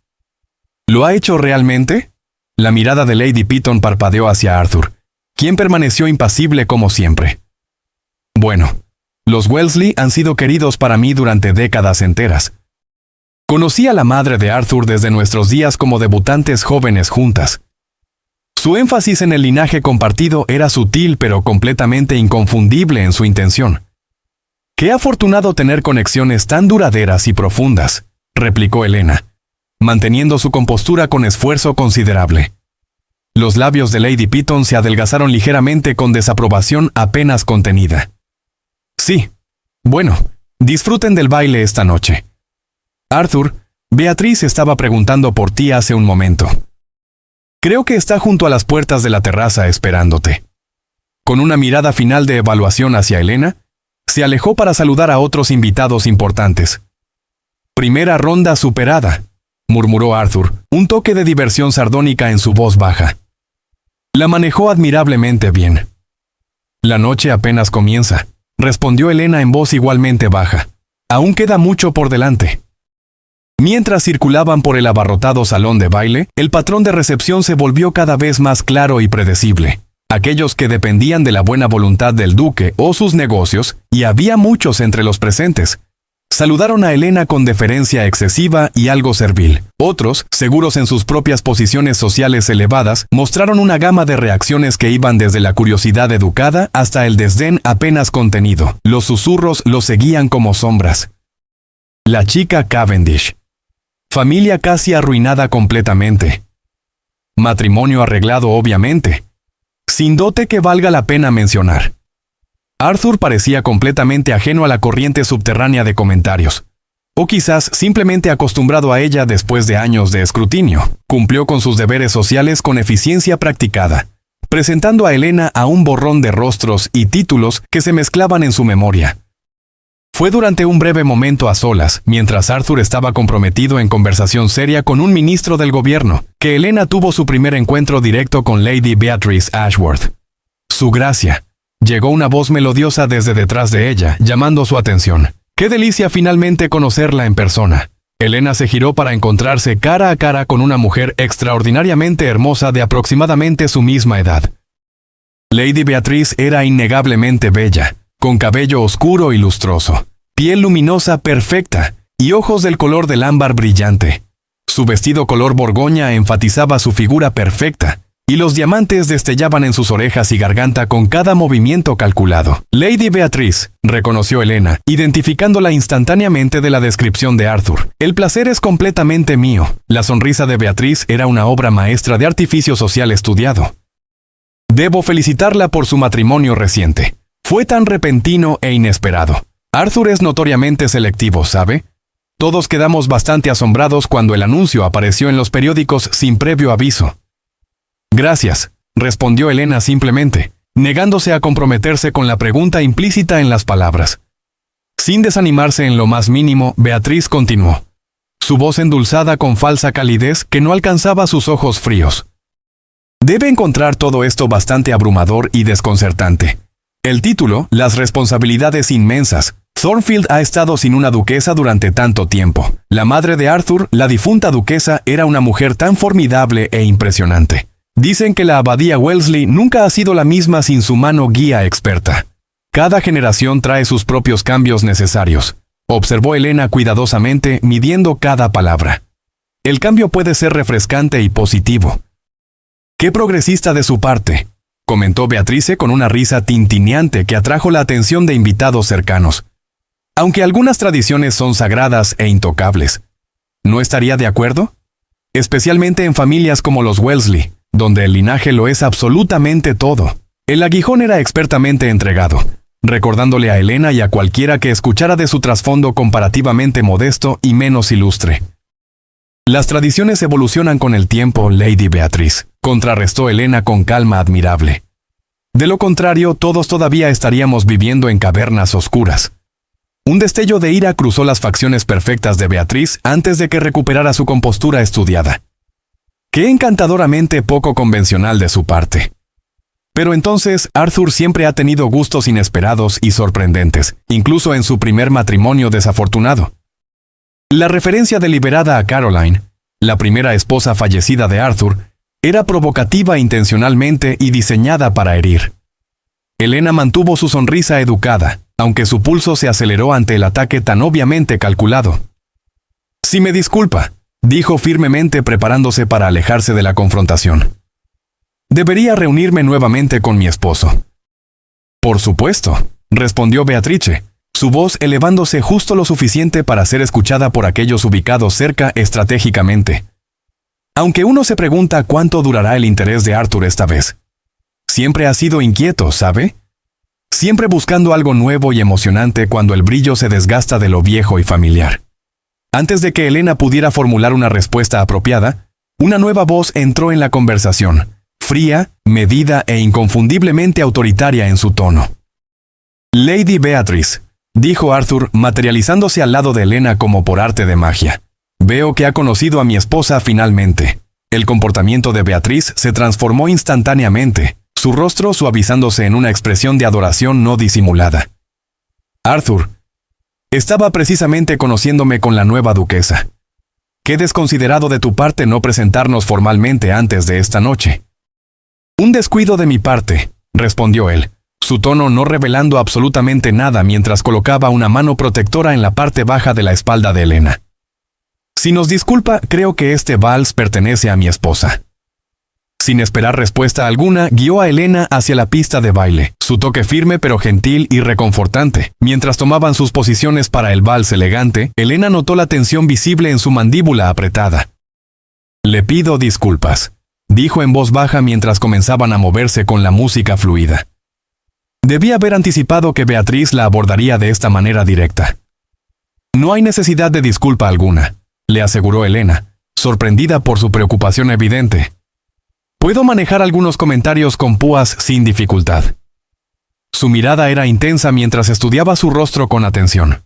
A: «¿Lo ha hecho realmente?». La mirada de Lady Pitton parpadeó hacia Arthur, quien permaneció impasible como siempre. «Bueno, los Wellesley han sido queridos para mí durante décadas enteras. Conocí a la madre de Arthur desde nuestros días como debutantes jóvenes juntas. Su énfasis en el linaje compartido era sutil pero completamente inconfundible en su intención. «Qué afortunado tener conexiones tan duraderas y profundas», replicó Elena, manteniendo su compostura con esfuerzo considerable. Los labios de Lady Pitton se adelgazaron ligeramente con desaprobación apenas contenida. «Sí. Bueno, disfruten del baile esta noche. Arthur, Beatriz estaba preguntando por ti hace un momento. Creo que está junto a las puertas de la terraza esperándote». Con una mirada final de evaluación hacia Elena, se alejó para saludar a otros invitados importantes. «Primera ronda superada», murmuró Arthur, un toque de diversión sardónica en su voz baja. «La manejó admirablemente bien». «La noche apenas comienza», respondió Elena en voz igualmente baja. «Aún queda mucho por delante». Mientras circulaban por el abarrotado salón de baile, el patrón de recepción se volvió cada vez más claro y predecible. Aquellos que dependían de la buena voluntad del duque o sus negocios, y había muchos entre los presentes, saludaron a Elena con deferencia excesiva y algo servil. Otros, seguros en sus propias posiciones sociales elevadas, mostraron una gama de reacciones que iban desde la curiosidad educada hasta el desdén apenas contenido. Los susurros los seguían como sombras. La chica Cavendish. Familia casi arruinada completamente. Matrimonio arreglado obviamente. Sin dote que valga la pena mencionar. Arthur parecía completamente ajeno a la corriente subterránea de comentarios. O quizás simplemente acostumbrado a ella después de años de escrutinio. Cumplió con sus deberes sociales con eficiencia practicada, presentando a Elena a un borrón de rostros y títulos que se mezclaban en su memoria. Fue durante un breve momento a solas, mientras Arthur estaba comprometido en conversación seria con un ministro del gobierno, que Elena tuvo su primer encuentro directo con Lady Beatrice Ashworth. «Su Gracia», llegó una voz melodiosa desde detrás de ella, llamando su atención. «Qué delicia finalmente conocerla en persona». Elena se giró para encontrarse cara a cara con una mujer extraordinariamente hermosa de aproximadamente su misma edad. Lady Beatrice era innegablemente bella, con cabello oscuro y lustroso, piel luminosa perfecta y ojos del color del ámbar brillante. Su vestido color borgoña enfatizaba su figura perfecta, y los diamantes destellaban en sus orejas y garganta con cada movimiento calculado. Lady Beatrice, reconoció Helena, identificándola instantáneamente de la descripción de Arthur. El placer es completamente mío. La sonrisa de Beatrice era una obra maestra de artificio social estudiado. Debo felicitarla por su matrimonio reciente. Fue tan repentino e inesperado. Arthur es notoriamente selectivo, ¿sabe? Todos quedamos bastante asombrados cuando el anuncio apareció en los periódicos sin previo aviso. Gracias, respondió Helena simplemente, negándose a comprometerse con la pregunta implícita en las palabras. Sin desanimarse en lo más mínimo, Beatriz continuó, su voz endulzada con falsa calidez que no alcanzaba sus ojos fríos. Debe encontrar todo esto bastante abrumador y desconcertante. El título, las responsabilidades inmensas. Thornfield ha estado sin una duquesa durante tanto tiempo. La madre de Arthur, la difunta duquesa, era una mujer tan formidable e impresionante. Dicen que la abadía Wellesley nunca ha sido la misma sin su mano guía experta. Cada generación trae sus propios cambios necesarios, observó Helena cuidadosamente, midiendo cada palabra. El cambio puede ser refrescante y positivo. ¡Qué progresista de su parte!, comentó Beatrice con una risa tintineante que atrajo la atención de invitados cercanos. Aunque algunas tradiciones son sagradas e intocables. ¿No estaría de acuerdo? Especialmente en familias como los Wellesley, donde el linaje lo es absolutamente todo. El aguijón era expertamente entregado, recordándole a Helena y a cualquiera que escuchara de su trasfondo comparativamente modesto y menos ilustre. Las tradiciones evolucionan con el tiempo, Lady Beatrice, contrarrestó Helena con calma admirable. De lo contrario, todos todavía estaríamos viviendo en cavernas oscuras. Un destello de ira cruzó las facciones perfectas de Beatriz antes de que recuperara su compostura estudiada. Qué encantadoramente poco convencional de su parte. Pero entonces, Arthur siempre ha tenido gustos inesperados y sorprendentes, incluso en su primer matrimonio desafortunado. La referencia deliberada a Caroline, la primera esposa fallecida de Arthur, era provocativa intencionalmente y diseñada para herir. Helena mantuvo su sonrisa educada, aunque su pulso se aceleró ante el ataque tan obviamente calculado. «Si me disculpa», dijo firmemente preparándose para alejarse de la confrontación. «Debería reunirme nuevamente con mi esposo». «Por supuesto», respondió Beatrice, su voz elevándose justo lo suficiente para ser escuchada por aquellos ubicados cerca estratégicamente. Aunque uno se pregunta cuánto durará el interés de Arthur esta vez. Siempre ha sido inquieto, ¿sabe? Siempre buscando algo nuevo y emocionante cuando el brillo se desgasta de lo viejo y familiar. Antes de que Helena pudiera formular una respuesta apropiada, una nueva voz entró en la conversación, fría, medida e inconfundiblemente autoritaria en su tono. «Lady Beatrice», dijo Arthur, materializándose al lado de Helena como por arte de magia. «Veo que ha conocido a mi esposa finalmente». El comportamiento de Beatriz se transformó instantáneamente, su rostro suavizándose en una expresión de adoración no disimulada. «Arthur, estaba precisamente conociéndome con la nueva duquesa. Qué desconsiderado de tu parte no presentarnos formalmente antes de esta noche». «Un descuido de mi parte», respondió él, su tono no revelando absolutamente nada mientras colocaba una mano protectora en la parte baja de la espalda de Helena. «Si nos disculpa, creo que este vals pertenece a mi esposa». Sin esperar respuesta alguna, guió a Helena hacia la pista de baile, su toque firme pero gentil y reconfortante. Mientras tomaban sus posiciones para el vals elegante, Helena notó la tensión visible en su mandíbula apretada. «Le pido disculpas», dijo en voz baja mientras comenzaban a moverse con la música fluida. Debía haber anticipado que Beatriz la abordaría de esta manera directa. «No hay necesidad de disculpa alguna», le aseguró Helena, sorprendida por su preocupación evidente. «Puedo manejar algunos comentarios con púas sin dificultad». Su mirada era intensa mientras estudiaba su rostro con atención.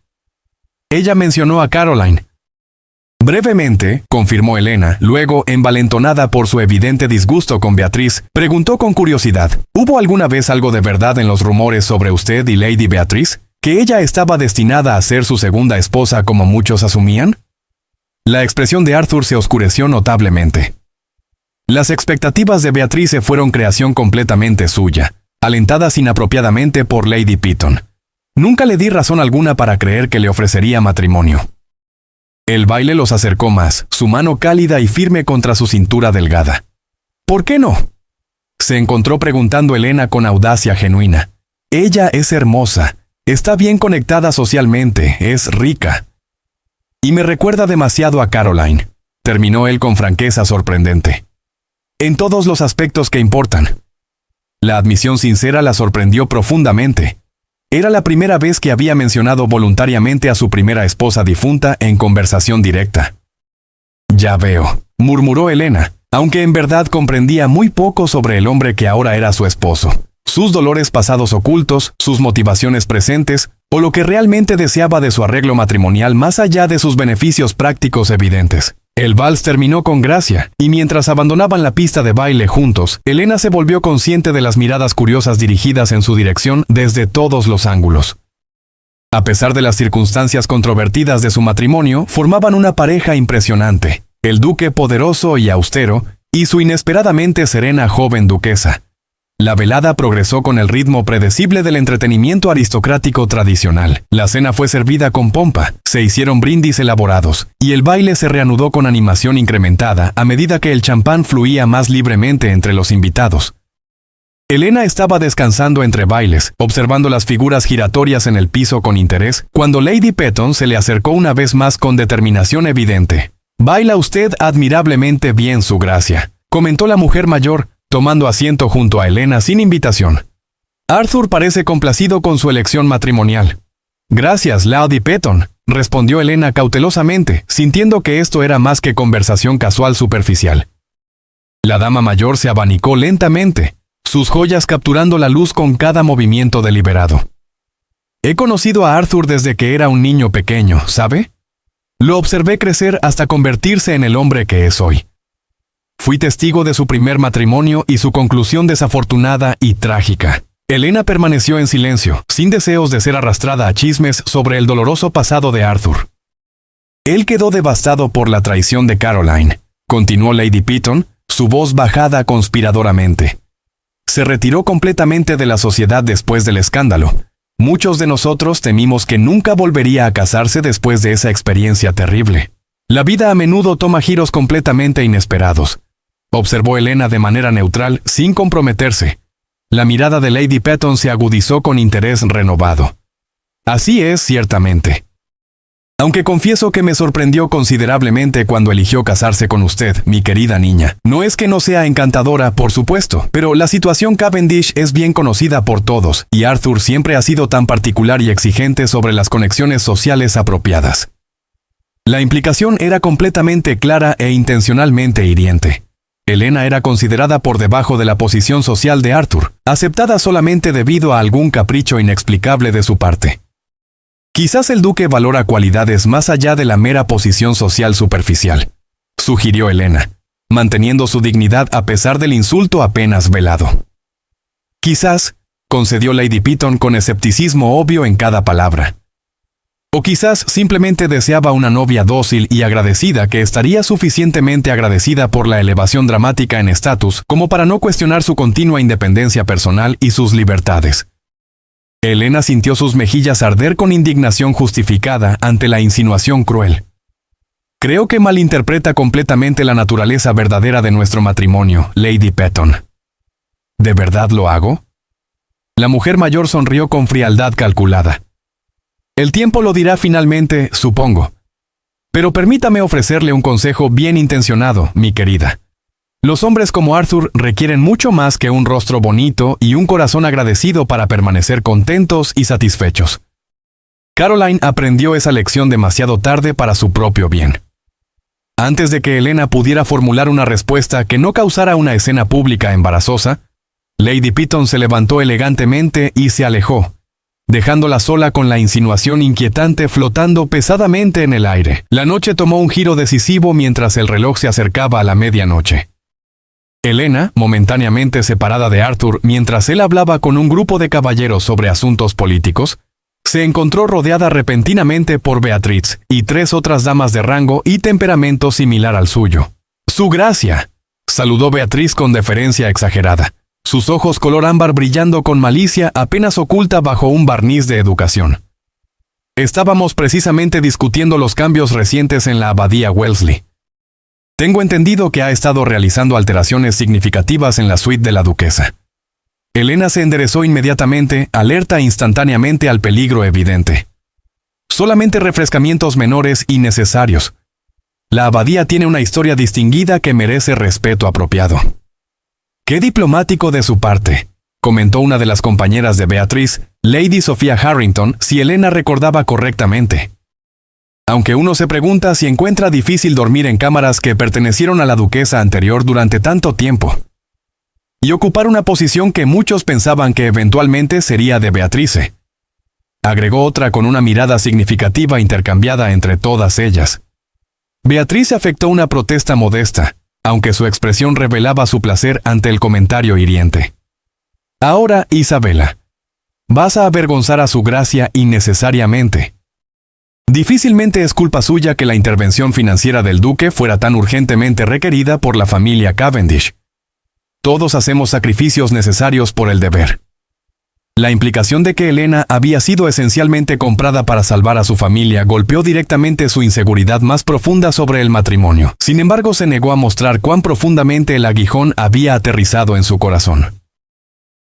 A: Ella mencionó a Caroline. Brevemente, confirmó Helena, luego, envalentonada por su evidente disgusto con Beatriz, preguntó con curiosidad, ¿hubo alguna vez algo de verdad en los rumores sobre usted y Lady Beatriz? ¿Que ella estaba destinada a ser su segunda esposa como muchos asumían? La expresión de Arthur se oscureció notablemente. Las expectativas de Beatrice fueron creación completamente suya, alentadas inapropiadamente por Lady Pitton. Nunca le di razón alguna para creer que le ofrecería matrimonio. El baile los acercó más, su mano cálida y firme contra su cintura delgada. «¿Por qué no?», se encontró preguntando Elena con audacia genuina. Ella es hermosa, está bien conectada socialmente, es rica. Y me recuerda demasiado a Caroline, terminó él con franqueza sorprendente. En todos los aspectos que importan. La admisión sincera la sorprendió profundamente. Era la primera vez que había mencionado voluntariamente a su primera esposa difunta en conversación directa. Ya veo, murmuró Elena, aunque en verdad comprendía muy poco sobre el hombre que ahora era su esposo, sus dolores pasados ocultos, sus motivaciones presentes, o lo que realmente deseaba de su arreglo matrimonial más allá de sus beneficios prácticos evidentes. El vals terminó con gracia, y mientras abandonaban la pista de baile juntos, Elena se volvió consciente de las miradas curiosas dirigidas en su dirección desde todos los ángulos. A pesar de las circunstancias controvertidas de su matrimonio, formaban una pareja impresionante, el duque poderoso y austero, y su inesperadamente serena joven duquesa. La velada progresó con el ritmo predecible del entretenimiento aristocrático tradicional. La cena fue servida con pompa, se hicieron brindis elaborados, y el baile se reanudó con animación incrementada a medida que el champán fluía más libremente entre los invitados. Elena estaba descansando entre bailes, observando las figuras giratorias en el piso con interés, cuando Lady Petton se le acercó una vez más con determinación evidente. «Baila usted admirablemente bien, su gracia», comentó la mujer mayor, tomando asiento junto a Elena sin invitación. Arthur parece complacido con su elección matrimonial. Gracias, Lady Petton, respondió Elena cautelosamente, sintiendo que esto era más que conversación casual superficial. La dama mayor se abanicó lentamente, sus joyas capturando la luz con cada movimiento deliberado. He conocido a Arthur desde que era un niño pequeño, ¿sabe? Lo observé crecer hasta convertirse en el hombre que es hoy. Fui testigo de su primer matrimonio y su conclusión desafortunada y trágica. Elena permaneció en silencio, sin deseos de ser arrastrada a chismes sobre el doloroso pasado de Arthur. Él quedó devastado por la traición de Caroline, continuó Lady Petton, su voz bajada conspiradoramente. Se retiró completamente de la sociedad después del escándalo. Muchos de nosotros temimos que nunca volvería a casarse después de esa experiencia terrible. La vida a menudo toma giros completamente inesperados. Observó Elena de manera neutral, sin comprometerse. La mirada de Lady Petton se agudizó con interés renovado. Así es, ciertamente. Aunque confieso que me sorprendió considerablemente cuando eligió casarse con usted, mi querida niña. No es que no sea encantadora, por supuesto, pero la situación Cavendish es bien conocida por todos, y Arthur siempre ha sido tan particular y exigente sobre las conexiones sociales apropiadas. La implicación era completamente clara e intencionalmente hiriente. Elena era considerada por debajo de la posición social de Arthur, aceptada solamente debido a algún capricho inexplicable de su parte. Quizás el duque valora cualidades más allá de la mera posición social superficial, sugirió Elena, manteniendo su dignidad a pesar del insulto apenas velado. Quizás, concedió Lady Petton con escepticismo obvio en cada palabra. O quizás simplemente deseaba una novia dócil y agradecida que estaría suficientemente agradecida por la elevación dramática en estatus como para no cuestionar su continua independencia personal y sus libertades. Elena sintió sus mejillas arder con indignación justificada ante la insinuación cruel. Creo que malinterpreta completamente la naturaleza verdadera de nuestro matrimonio, Lady Petton. ¿De verdad lo hago? La mujer mayor sonrió con frialdad calculada. El tiempo lo dirá finalmente, supongo. Pero permítame ofrecerle un consejo bien intencionado, mi querida. Los hombres como Arthur requieren mucho más que un rostro bonito y un corazón agradecido para permanecer contentos y satisfechos. Caroline aprendió esa lección demasiado tarde para su propio bien. Antes de que Elena pudiera formular una respuesta que no causara una escena pública embarazosa, Lady Petton se levantó elegantemente y se alejó, dejándola sola con la insinuación inquietante flotando pesadamente en el aire. La noche tomó un giro decisivo mientras el reloj se acercaba a la medianoche. Elena, momentáneamente separada de Arthur mientras él hablaba con un grupo de caballeros sobre asuntos políticos, se encontró rodeada repentinamente por Beatriz y 3 otras damas de rango y temperamento similar al suyo. «Su gracia», saludó Beatriz con deferencia exagerada, sus ojos color ámbar brillando con malicia apenas oculta bajo un barniz de educación. Estábamos precisamente discutiendo los cambios recientes en la abadía Wellesley. Tengo entendido que ha estado realizando alteraciones significativas en la suite de la duquesa. Elena se enderezó inmediatamente, alerta instantáneamente al peligro evidente. Solamente refrescamientos menores y necesarios. La abadía tiene una historia distinguida que merece respeto apropiado. «Qué diplomático de su parte», comentó una de las compañeras de Beatriz, Lady Sophia Harrington, si Elena recordaba correctamente. Aunque uno se pregunta si encuentra difícil dormir en cámaras que pertenecieron a la duquesa anterior durante tanto tiempo. Y ocupar una posición que muchos pensaban que eventualmente sería de Beatrice. Agregó otra con una mirada significativa intercambiada entre todas ellas. Beatrice afectó una protesta modesta, aunque su expresión revelaba su placer ante el comentario hiriente. Ahora, Isabela, vas a avergonzar a su gracia innecesariamente. Difícilmente es culpa suya que la intervención financiera del duque fuera tan urgentemente requerida por la familia Cavendish. Todos hacemos sacrificios necesarios por el deber. La implicación de que Elena había sido esencialmente comprada para salvar a su familia golpeó directamente su inseguridad más profunda sobre el matrimonio. Sin embargo, se negó a mostrar cuán profundamente el aguijón había aterrizado en su corazón.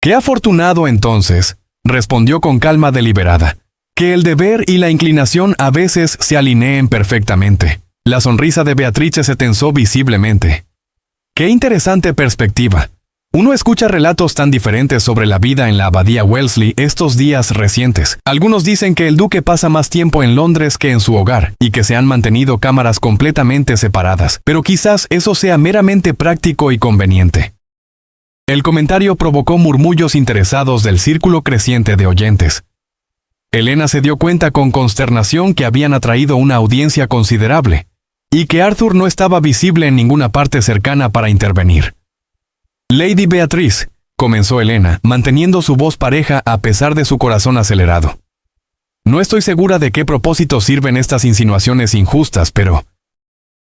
A: «Qué afortunado entonces», respondió con calma deliberada, «que el deber y la inclinación a veces se alineen perfectamente». La sonrisa de Beatrice se tensó visiblemente. «Qué interesante perspectiva. Uno escucha relatos tan diferentes sobre la vida en la abadía Wellesley estos días recientes. Algunos dicen que el duque pasa más tiempo en Londres que en su hogar, y que se han mantenido cámaras completamente separadas, pero quizás eso sea meramente práctico y conveniente». El comentario provocó murmullos interesados del círculo creciente de oyentes. Elena se dio cuenta con consternación que habían atraído una audiencia considerable, y que Arthur no estaba visible en ninguna parte cercana para intervenir. «Lady Beatriz», comenzó Elena, manteniendo su voz pareja a pesar de su corazón acelerado. «No estoy segura de qué propósito sirven estas insinuaciones injustas, pero...»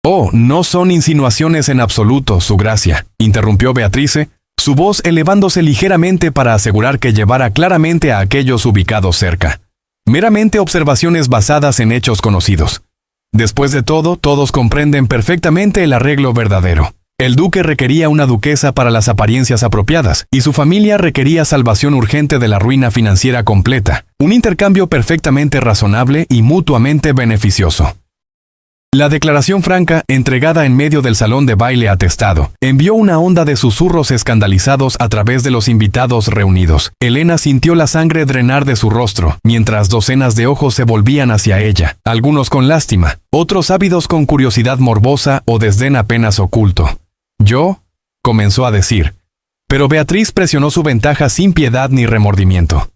A: «Oh, no son insinuaciones en absoluto, su gracia», interrumpió Beatrice, su voz elevándose ligeramente para asegurar que llevara claramente a aquellos ubicados cerca. «Meramente observaciones basadas en hechos conocidos. Después de todo, todos comprenden perfectamente el arreglo verdadero. El duque requería una duquesa para las apariencias apropiadas, y su familia requería salvación urgente de la ruina financiera completa, un intercambio perfectamente razonable y mutuamente beneficioso». La declaración franca, entregada en medio del salón de baile atestado, envió una onda de susurros escandalizados a través de los invitados reunidos. Elena sintió la sangre drenar de su rostro, mientras docenas de ojos se volvían hacia ella, algunos con lástima, otros ávidos con curiosidad morbosa o desdén apenas oculto. «Yo», comenzó a decir, pero Beatriz presionó su ventaja sin piedad ni remordimiento.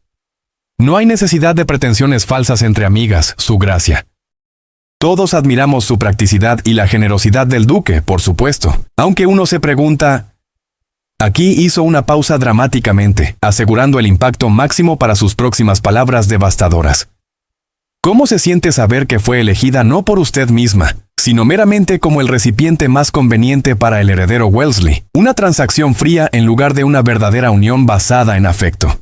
A: «No hay necesidad de pretensiones falsas entre amigas, su gracia. Todos admiramos su practicidad y la generosidad del duque, por supuesto, aunque uno se pregunta...». Aquí hizo una pausa dramáticamente, asegurando el impacto máximo para sus próximas palabras devastadoras. «¿Cómo se siente saber que fue elegida no por usted misma, sino meramente como el recipiente más conveniente para el heredero Wellesley, una transacción fría en lugar de una verdadera unión basada en afecto?»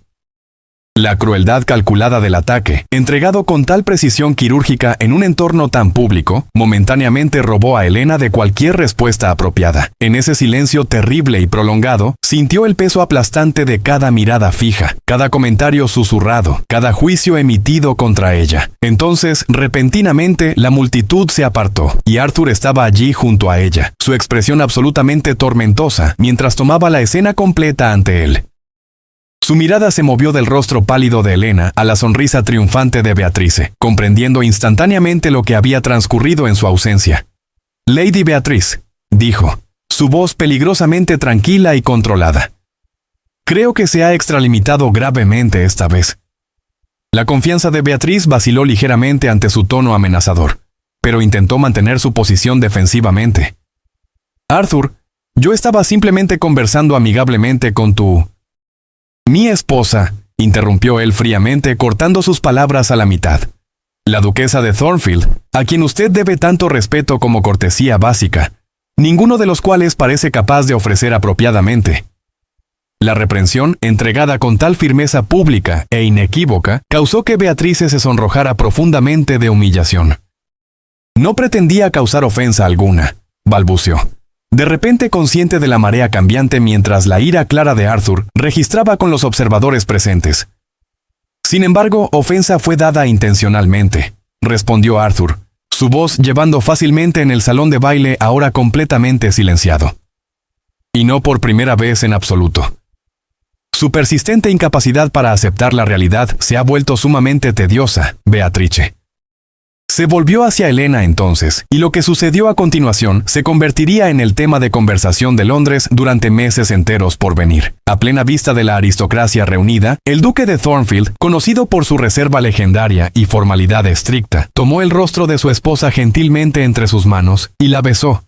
A: La crueldad calculada del ataque, entregado con tal precisión quirúrgica en un entorno tan público, momentáneamente robó a Elena de cualquier respuesta apropiada. En ese silencio terrible y prolongado, sintió el peso aplastante de cada mirada fija, cada comentario susurrado, cada juicio emitido contra ella. Entonces, repentinamente, la multitud se apartó, y Arthur estaba allí junto a ella, su expresión absolutamente tormentosa, mientras tomaba la escena completa ante él. Su mirada se movió del rostro pálido de Elena a la sonrisa triunfante de Beatrice, comprendiendo instantáneamente lo que había transcurrido en su ausencia. «Lady Beatriz», dijo, su voz peligrosamente tranquila y controlada. «Creo que se ha extralimitado gravemente esta vez». La confianza de Beatriz vaciló ligeramente ante su tono amenazador, pero intentó mantener su posición defensivamente. «Arthur, yo estaba simplemente conversando amigablemente con tu...». «Mi esposa», interrumpió él fríamente, cortando sus palabras a la mitad. «La duquesa de Thornfield, a quien usted debe tanto respeto como cortesía básica, ninguno de los cuales parece capaz de ofrecer apropiadamente». La reprensión, entregada con tal firmeza pública e inequívoca, causó que Beatrice se sonrojara profundamente de humillación. No pretendía causar ofensa alguna, balbuceó. De repente consciente de la marea cambiante mientras la ira clara de Arthur registraba con los observadores presentes. Sin embargo, ofensa fue dada intencionalmente, respondió Arthur, su voz llevando fácilmente en el salón de baile ahora completamente silenciado. Y no por primera vez en absoluto. Su persistente incapacidad para aceptar la realidad se ha vuelto sumamente tediosa, Beatrice. Se volvió hacia Helena entonces, y lo que sucedió a continuación se convertiría en el tema de conversación de Londres durante meses enteros por venir. A plena vista de la aristocracia reunida, el duque de Thornfield, conocido por su reserva legendaria y formalidad estricta, tomó el rostro de su esposa gentilmente entre sus manos y la besó.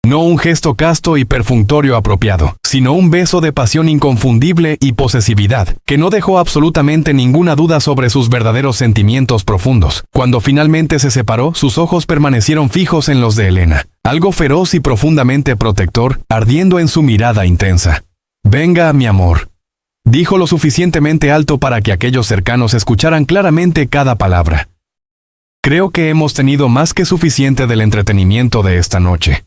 A: No un gesto casto y perfunctorio apropiado, sino un beso de pasión inconfundible y posesividad, que no dejó absolutamente ninguna duda sobre sus verdaderos sentimientos profundos. Cuando finalmente se separó, sus ojos permanecieron fijos en los de Helena, algo feroz y profundamente protector, ardiendo en su mirada intensa. «Venga, mi amor», dijo lo suficientemente alto para que aquellos cercanos escucharan claramente cada palabra. «Creo que hemos tenido más que suficiente del entretenimiento de esta noche».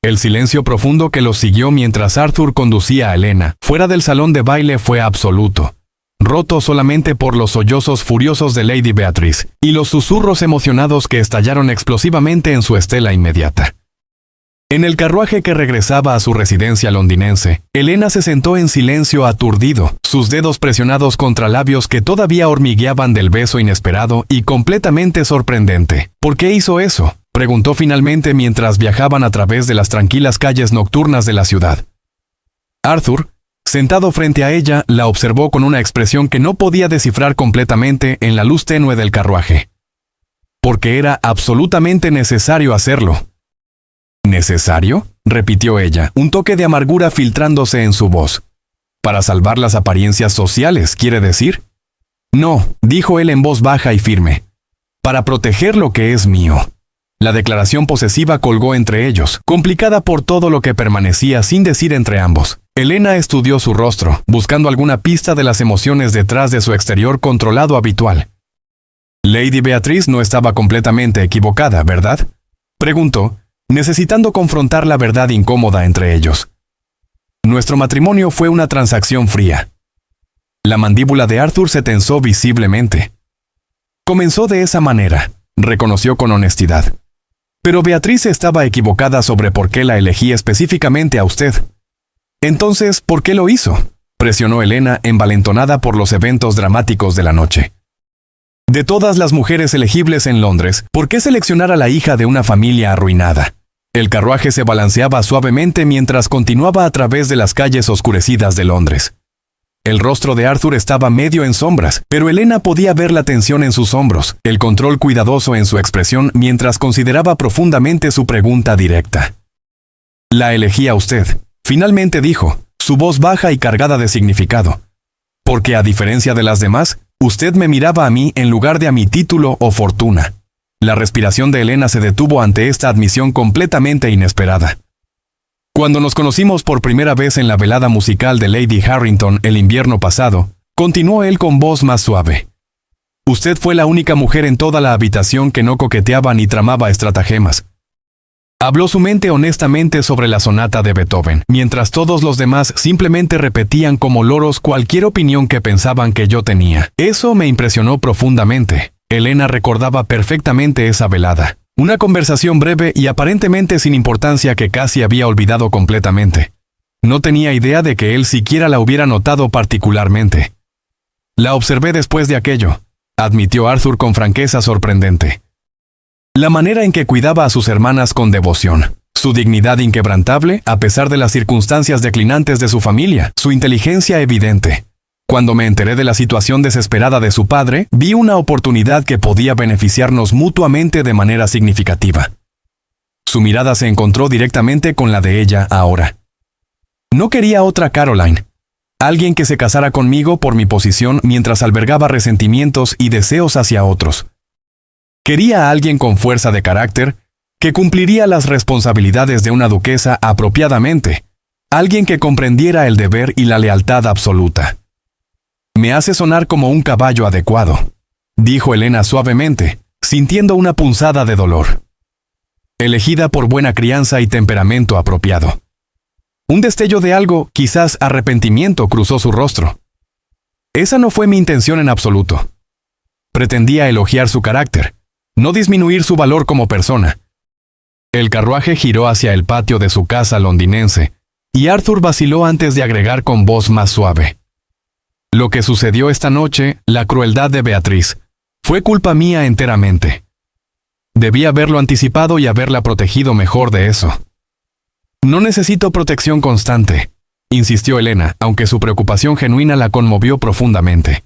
A: El silencio profundo que los siguió mientras Arthur conducía a Helena fuera del salón de baile fue absoluto, roto solamente por los sollozos furiosos de Lady Beatrice y los susurros emocionados que estallaron explosivamente en su estela inmediata. En el carruaje que regresaba a su residencia londinense, Helena se sentó en silencio aturdido, sus dedos presionados contra labios que todavía hormigueaban del beso inesperado y completamente sorprendente. ¿Por qué hizo eso?, preguntó finalmente mientras viajaban a través de las tranquilas calles nocturnas de la ciudad. Arthur, sentado frente a ella, la observó con una expresión que no podía descifrar completamente en la luz tenue del carruaje. Porque era absolutamente necesario hacerlo. ¿Necesario?, repitió ella, un toque de amargura filtrándose en su voz. ¿Para salvar las apariencias sociales, quiere decir? No, dijo él en voz baja y firme. Para proteger lo que es mío. La declaración posesiva colgó entre ellos, complicada por todo lo que permanecía sin decir entre ambos. Helena estudió su rostro, buscando alguna pista de las emociones detrás de su exterior controlado habitual. Lady Beatrice no estaba completamente equivocada, ¿verdad?, preguntó, necesitando confrontar la verdad incómoda entre ellos. Nuestro matrimonio fue una transacción fría. La mandíbula de Arthur se tensó visiblemente. Comenzó de esa manera, reconoció con honestidad. Pero Beatrice estaba equivocada sobre por qué la elegí específicamente a usted. Entonces, ¿por qué lo hizo?, presionó Helena, envalentonada por los eventos dramáticos de la noche. De todas las mujeres elegibles en Londres, ¿por qué seleccionar a la hija de una familia arruinada? El carruaje se balanceaba suavemente mientras continuaba a través de las calles oscurecidas de Londres. El rostro de Arthur estaba medio en sombras, pero Helena podía ver la tensión en sus hombros, el control cuidadoso en su expresión mientras consideraba profundamente su pregunta directa. «La elegí a usted», finalmente dijo, su voz baja y cargada de significado. «Porque a diferencia de las demás, usted me miraba a mí en lugar de a mi título o fortuna». La respiración de Helena se detuvo ante esta admisión completamente inesperada. Cuando nos conocimos por primera vez en la velada musical de Lady Harrington el invierno pasado, continuó él con voz más suave. Usted fue la única mujer en toda la habitación que no coqueteaba ni tramaba estratagemas. Habló su mente honestamente sobre la sonata de Beethoven, mientras todos los demás simplemente repetían como loros cualquier opinión que pensaban que yo tenía. Eso me impresionó profundamente. Helena recordaba perfectamente esa velada. Una conversación breve y aparentemente sin importancia que casi había olvidado completamente. No tenía idea de que él siquiera la hubiera notado particularmente. La observé después de aquello, admitió Arthur con franqueza sorprendente. La manera en que cuidaba a sus hermanas con devoción, su dignidad inquebrantable a pesar de las circunstancias declinantes de su familia, su inteligencia evidente. Cuando me enteré de la situación desesperada de su padre, vi una oportunidad que podía beneficiarnos mutuamente de manera significativa. Su mirada se encontró directamente con la de ella ahora. No quería otra Caroline. Alguien que se casara conmigo por mi posición mientras albergaba resentimientos y deseos hacia otros. Quería a alguien con fuerza de carácter, que cumpliría las responsabilidades de una duquesa apropiadamente. Alguien que comprendiera el deber y la lealtad absoluta. Me hace sonar como un caballo adecuado, dijo Helena suavemente, sintiendo una punzada de dolor. elegida por buena crianza y temperamento apropiado. Un destello de algo, quizás arrepentimiento, cruzó su rostro. Esa no fue mi intención en absoluto. Pretendía elogiar su carácter, no disminuir su valor como persona. El carruaje giró hacia el patio de su casa londinense, y Arthur vaciló antes de agregar con voz más suave. Lo que sucedió esta noche, la crueldad de Beatriz, fue culpa mía enteramente. Debí haberlo anticipado y haberla protegido mejor de eso. No necesito protección constante, insistió Elena, aunque su preocupación genuina la conmovió profundamente.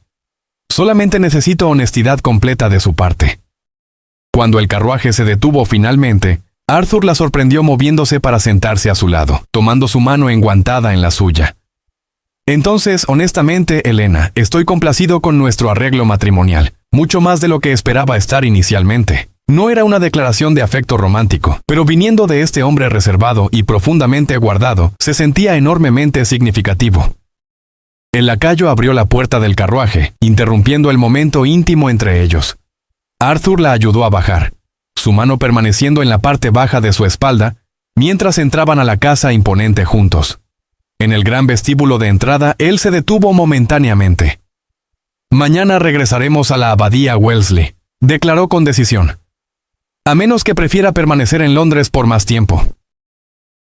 A: Solamente necesito honestidad completa de su parte. Cuando el carruaje se detuvo finalmente, Arthur la sorprendió moviéndose para sentarse a su lado, tomando su mano enguantada en la suya. Entonces, honestamente, Elena, estoy complacido con nuestro arreglo matrimonial, mucho más de lo que esperaba estar inicialmente. No era una declaración de afecto romántico, pero viniendo de este hombre reservado y profundamente guardado, se sentía enormemente significativo. El lacayo abrió la puerta del carruaje, interrumpiendo el momento íntimo entre ellos. Arthur la ayudó a bajar, su mano permaneciendo en la parte baja de su espalda, mientras entraban a la casa imponente juntos. En el gran vestíbulo de entrada, él se detuvo momentáneamente. «Mañana regresaremos a la abadía Wellesley», declaró con decisión. «A menos que prefiera permanecer en Londres por más tiempo».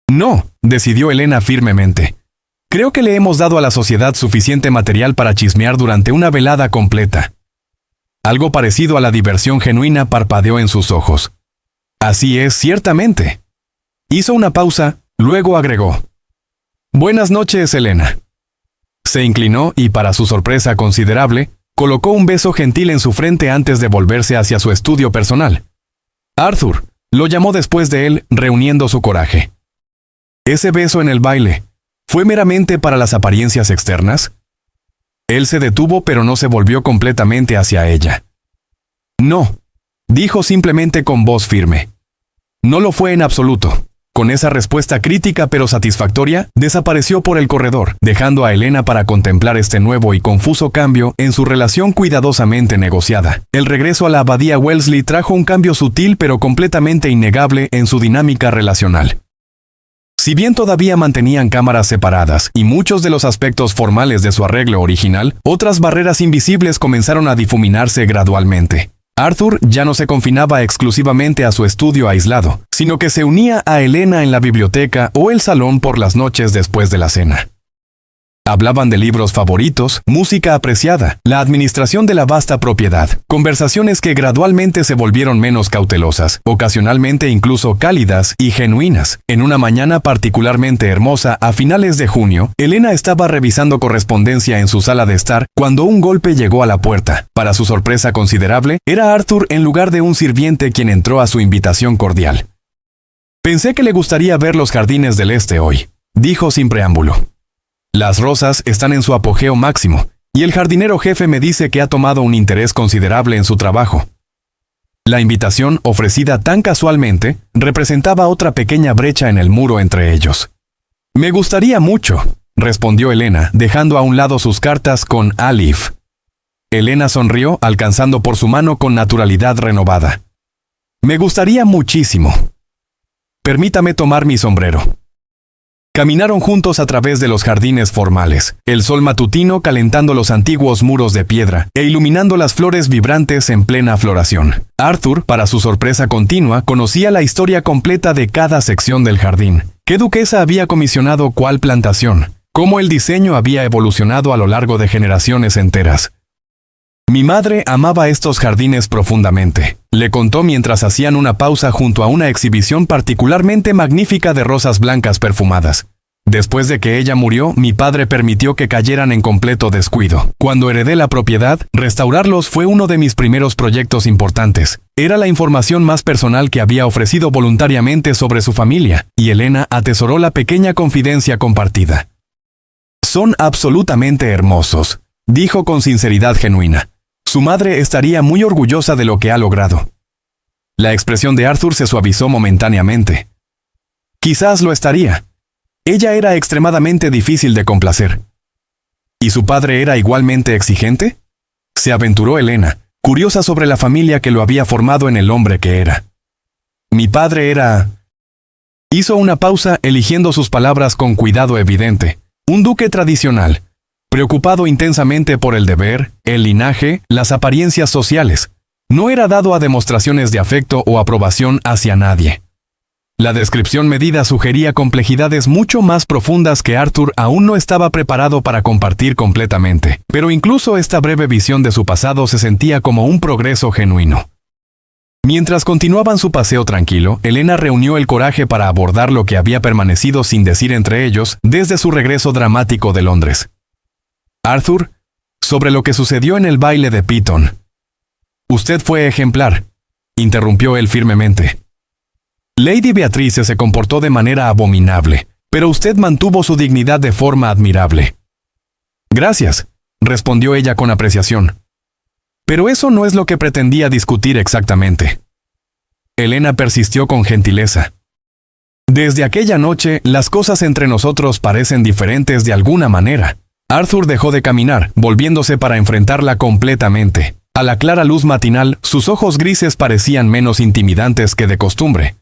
A: «No», decidió Elena firmemente. «Creo que le hemos dado a la sociedad suficiente material para chismear durante una velada completa». Algo parecido a la diversión genuina parpadeó en sus ojos. «Así es, ciertamente». Hizo una pausa, luego agregó. «Buenas noches, Elena». Se inclinó y, para su sorpresa considerable, colocó un beso gentil en su frente antes de volverse hacia su estudio personal. Arthur, lo llamó después de él, reuniendo su coraje. ¿Ese beso en el baile fue meramente para las apariencias externas? Él se detuvo, pero no se volvió completamente hacia ella. «No», dijo simplemente con voz firme. «No lo fue en absoluto». Con esa respuesta crítica pero satisfactoria, desapareció por el corredor, dejando a Elena para contemplar este nuevo y confuso cambio en su relación cuidadosamente negociada. El regreso a la abadía Wellesley trajo un cambio sutil pero completamente innegable en su dinámica relacional. Si bien todavía mantenían cámaras separadas y muchos de los aspectos formales de su arreglo original, otras barreras invisibles comenzaron a difuminarse gradualmente. Arthur ya no se confinaba exclusivamente a su estudio aislado, sino que se unía a Elena en la biblioteca o el salón por las noches después de la cena. Hablaban de libros favoritos, música apreciada, la administración de la vasta propiedad, conversaciones que gradualmente se volvieron menos cautelosas, ocasionalmente incluso cálidas y genuinas. En una mañana particularmente hermosa a finales de junio, Elena estaba revisando correspondencia en su sala de estar cuando un golpe llegó a la puerta. Para su sorpresa considerable, era Arthur en lugar de un sirviente quien entró a su invitación cordial. «Pensé que le gustaría ver los jardines del este hoy», dijo sin preámbulo. «Las rosas están en su apogeo máximo, y el jardinero jefe me dice que ha tomado un interés considerable en su trabajo». La invitación, ofrecida tan casualmente, representaba otra pequeña brecha en el muro entre ellos. «Me gustaría mucho», respondió Elena, dejando a un lado sus cartas con Alif. Elena sonrió, alcanzando por su mano con naturalidad renovada. «Me gustaría muchísimo. Permítame tomar mi sombrero». Caminaron juntos a través de los jardines formales, el sol matutino calentando los antiguos muros de piedra e iluminando las flores vibrantes en plena floración. Arthur, para su sorpresa continua, conocía la historia completa de cada sección del jardín. ¿Qué duquesa había comisionado cuál plantación? ¿Cómo el diseño había evolucionado a lo largo de generaciones enteras? «Mi madre amaba estos jardines profundamente», le contó mientras hacían una pausa junto a una exhibición particularmente magnífica de rosas blancas perfumadas. «Después de que ella murió, mi padre permitió que cayeran en completo descuido. Cuando heredé la propiedad, restaurarlos fue uno de mis primeros proyectos importantes. Era la información más personal que había ofrecido voluntariamente sobre su familia, y Elena atesoró la pequeña confidencia compartida. «Son absolutamente hermosos», dijo con sinceridad genuina. Su madre estaría muy orgullosa de lo que ha logrado. La expresión de Arthur se suavizó momentáneamente. Quizás lo estaría. Ella era extremadamente difícil de complacer. ¿Y su padre era igualmente exigente?, se aventuró Elena, curiosa sobre la familia que lo había formado en el hombre que era. Mi padre era... Hizo una pausa, eligiendo sus palabras con cuidado evidente. Un duque tradicional, preocupado intensamente por el deber, el linaje, las apariencias sociales. No era dado a demostraciones de afecto o aprobación hacia nadie. La descripción medida sugería complejidades mucho más profundas que Arthur aún no estaba preparado para compartir completamente, pero incluso esta breve visión de su pasado se sentía como un progreso genuino. Mientras continuaban su paseo tranquilo, Elena reunió el coraje para abordar lo que había permanecido sin decir entre ellos desde su regreso dramático de Londres. Arthur, sobre lo que sucedió en el baile de Piton. Usted fue ejemplar, interrumpió él firmemente. Lady Beatrice se comportó de manera abominable, pero usted mantuvo su dignidad de forma admirable. Gracias, respondió ella con apreciación. Pero eso no es lo que pretendía discutir exactamente. Elena persistió con gentileza. Desde aquella noche, las cosas entre nosotros parecen diferentes de alguna manera. Arthur dejó de caminar, volviéndose para enfrentarla completamente. A la clara luz matinal, sus ojos grises parecían menos intimidantes que de costumbre.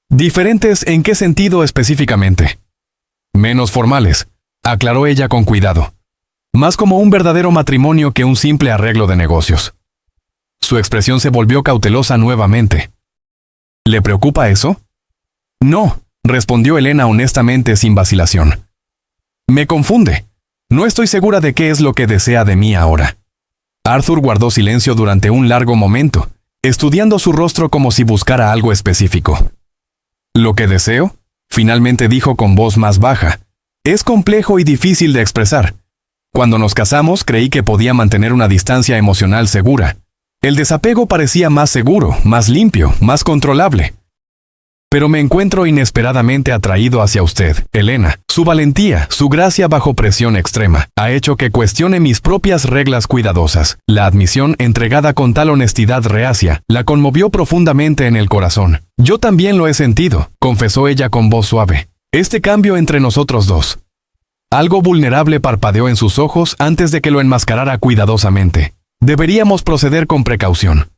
A: ¿Diferentes en qué sentido específicamente? Menos formales, aclaró ella con cuidado. Más como un verdadero matrimonio que un simple arreglo de negocios. Su expresión se volvió cautelosa nuevamente. ¿Le preocupa eso? No, respondió Elena honestamente sin vacilación. Me confunde. No estoy segura de qué es lo que desea de mí ahora. Arthur guardó silencio durante un largo momento, estudiando su rostro como si buscara algo específico. ¿Lo que deseo?, finalmente dijo con voz más baja. Es complejo y difícil de expresar. Cuando nos casamos creí que podía mantener una distancia emocional segura. El desapego parecía más seguro, más limpio, más controlable. Pero me encuentro inesperadamente atraído hacia usted, Elena. Su valentía, su gracia bajo presión extrema, ha hecho que cuestione mis propias reglas cuidadosas. La admisión, entregada con tal honestidad reacia, la conmovió profundamente en el corazón. Yo también lo he sentido, confesó ella con voz suave. Este cambio entre nosotros dos. Algo vulnerable parpadeó en sus ojos antes de que lo enmascarara cuidadosamente. Deberíamos proceder con precaución.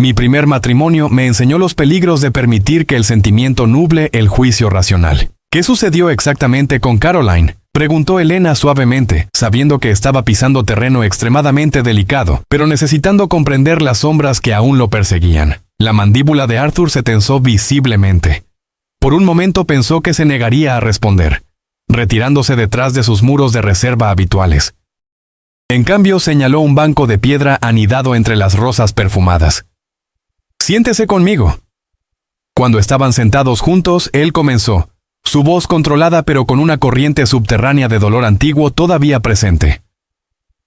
A: Mi primer matrimonio me enseñó los peligros de permitir que el sentimiento nuble el juicio racional. ¿Qué sucedió exactamente con Caroline?, preguntó Elena suavemente, sabiendo que estaba pisando terreno extremadamente delicado, pero necesitando comprender las sombras que aún lo perseguían. La mandíbula de Arthur se tensó visiblemente. Por un momento pensó que se negaría a responder, retirándose detrás de sus muros de reserva habituales. En cambio, señaló un banco de piedra anidado entre las rosas perfumadas. «Siéntese conmigo». Cuando estaban sentados juntos, él comenzó, su voz controlada pero con una corriente subterránea de dolor antiguo todavía presente.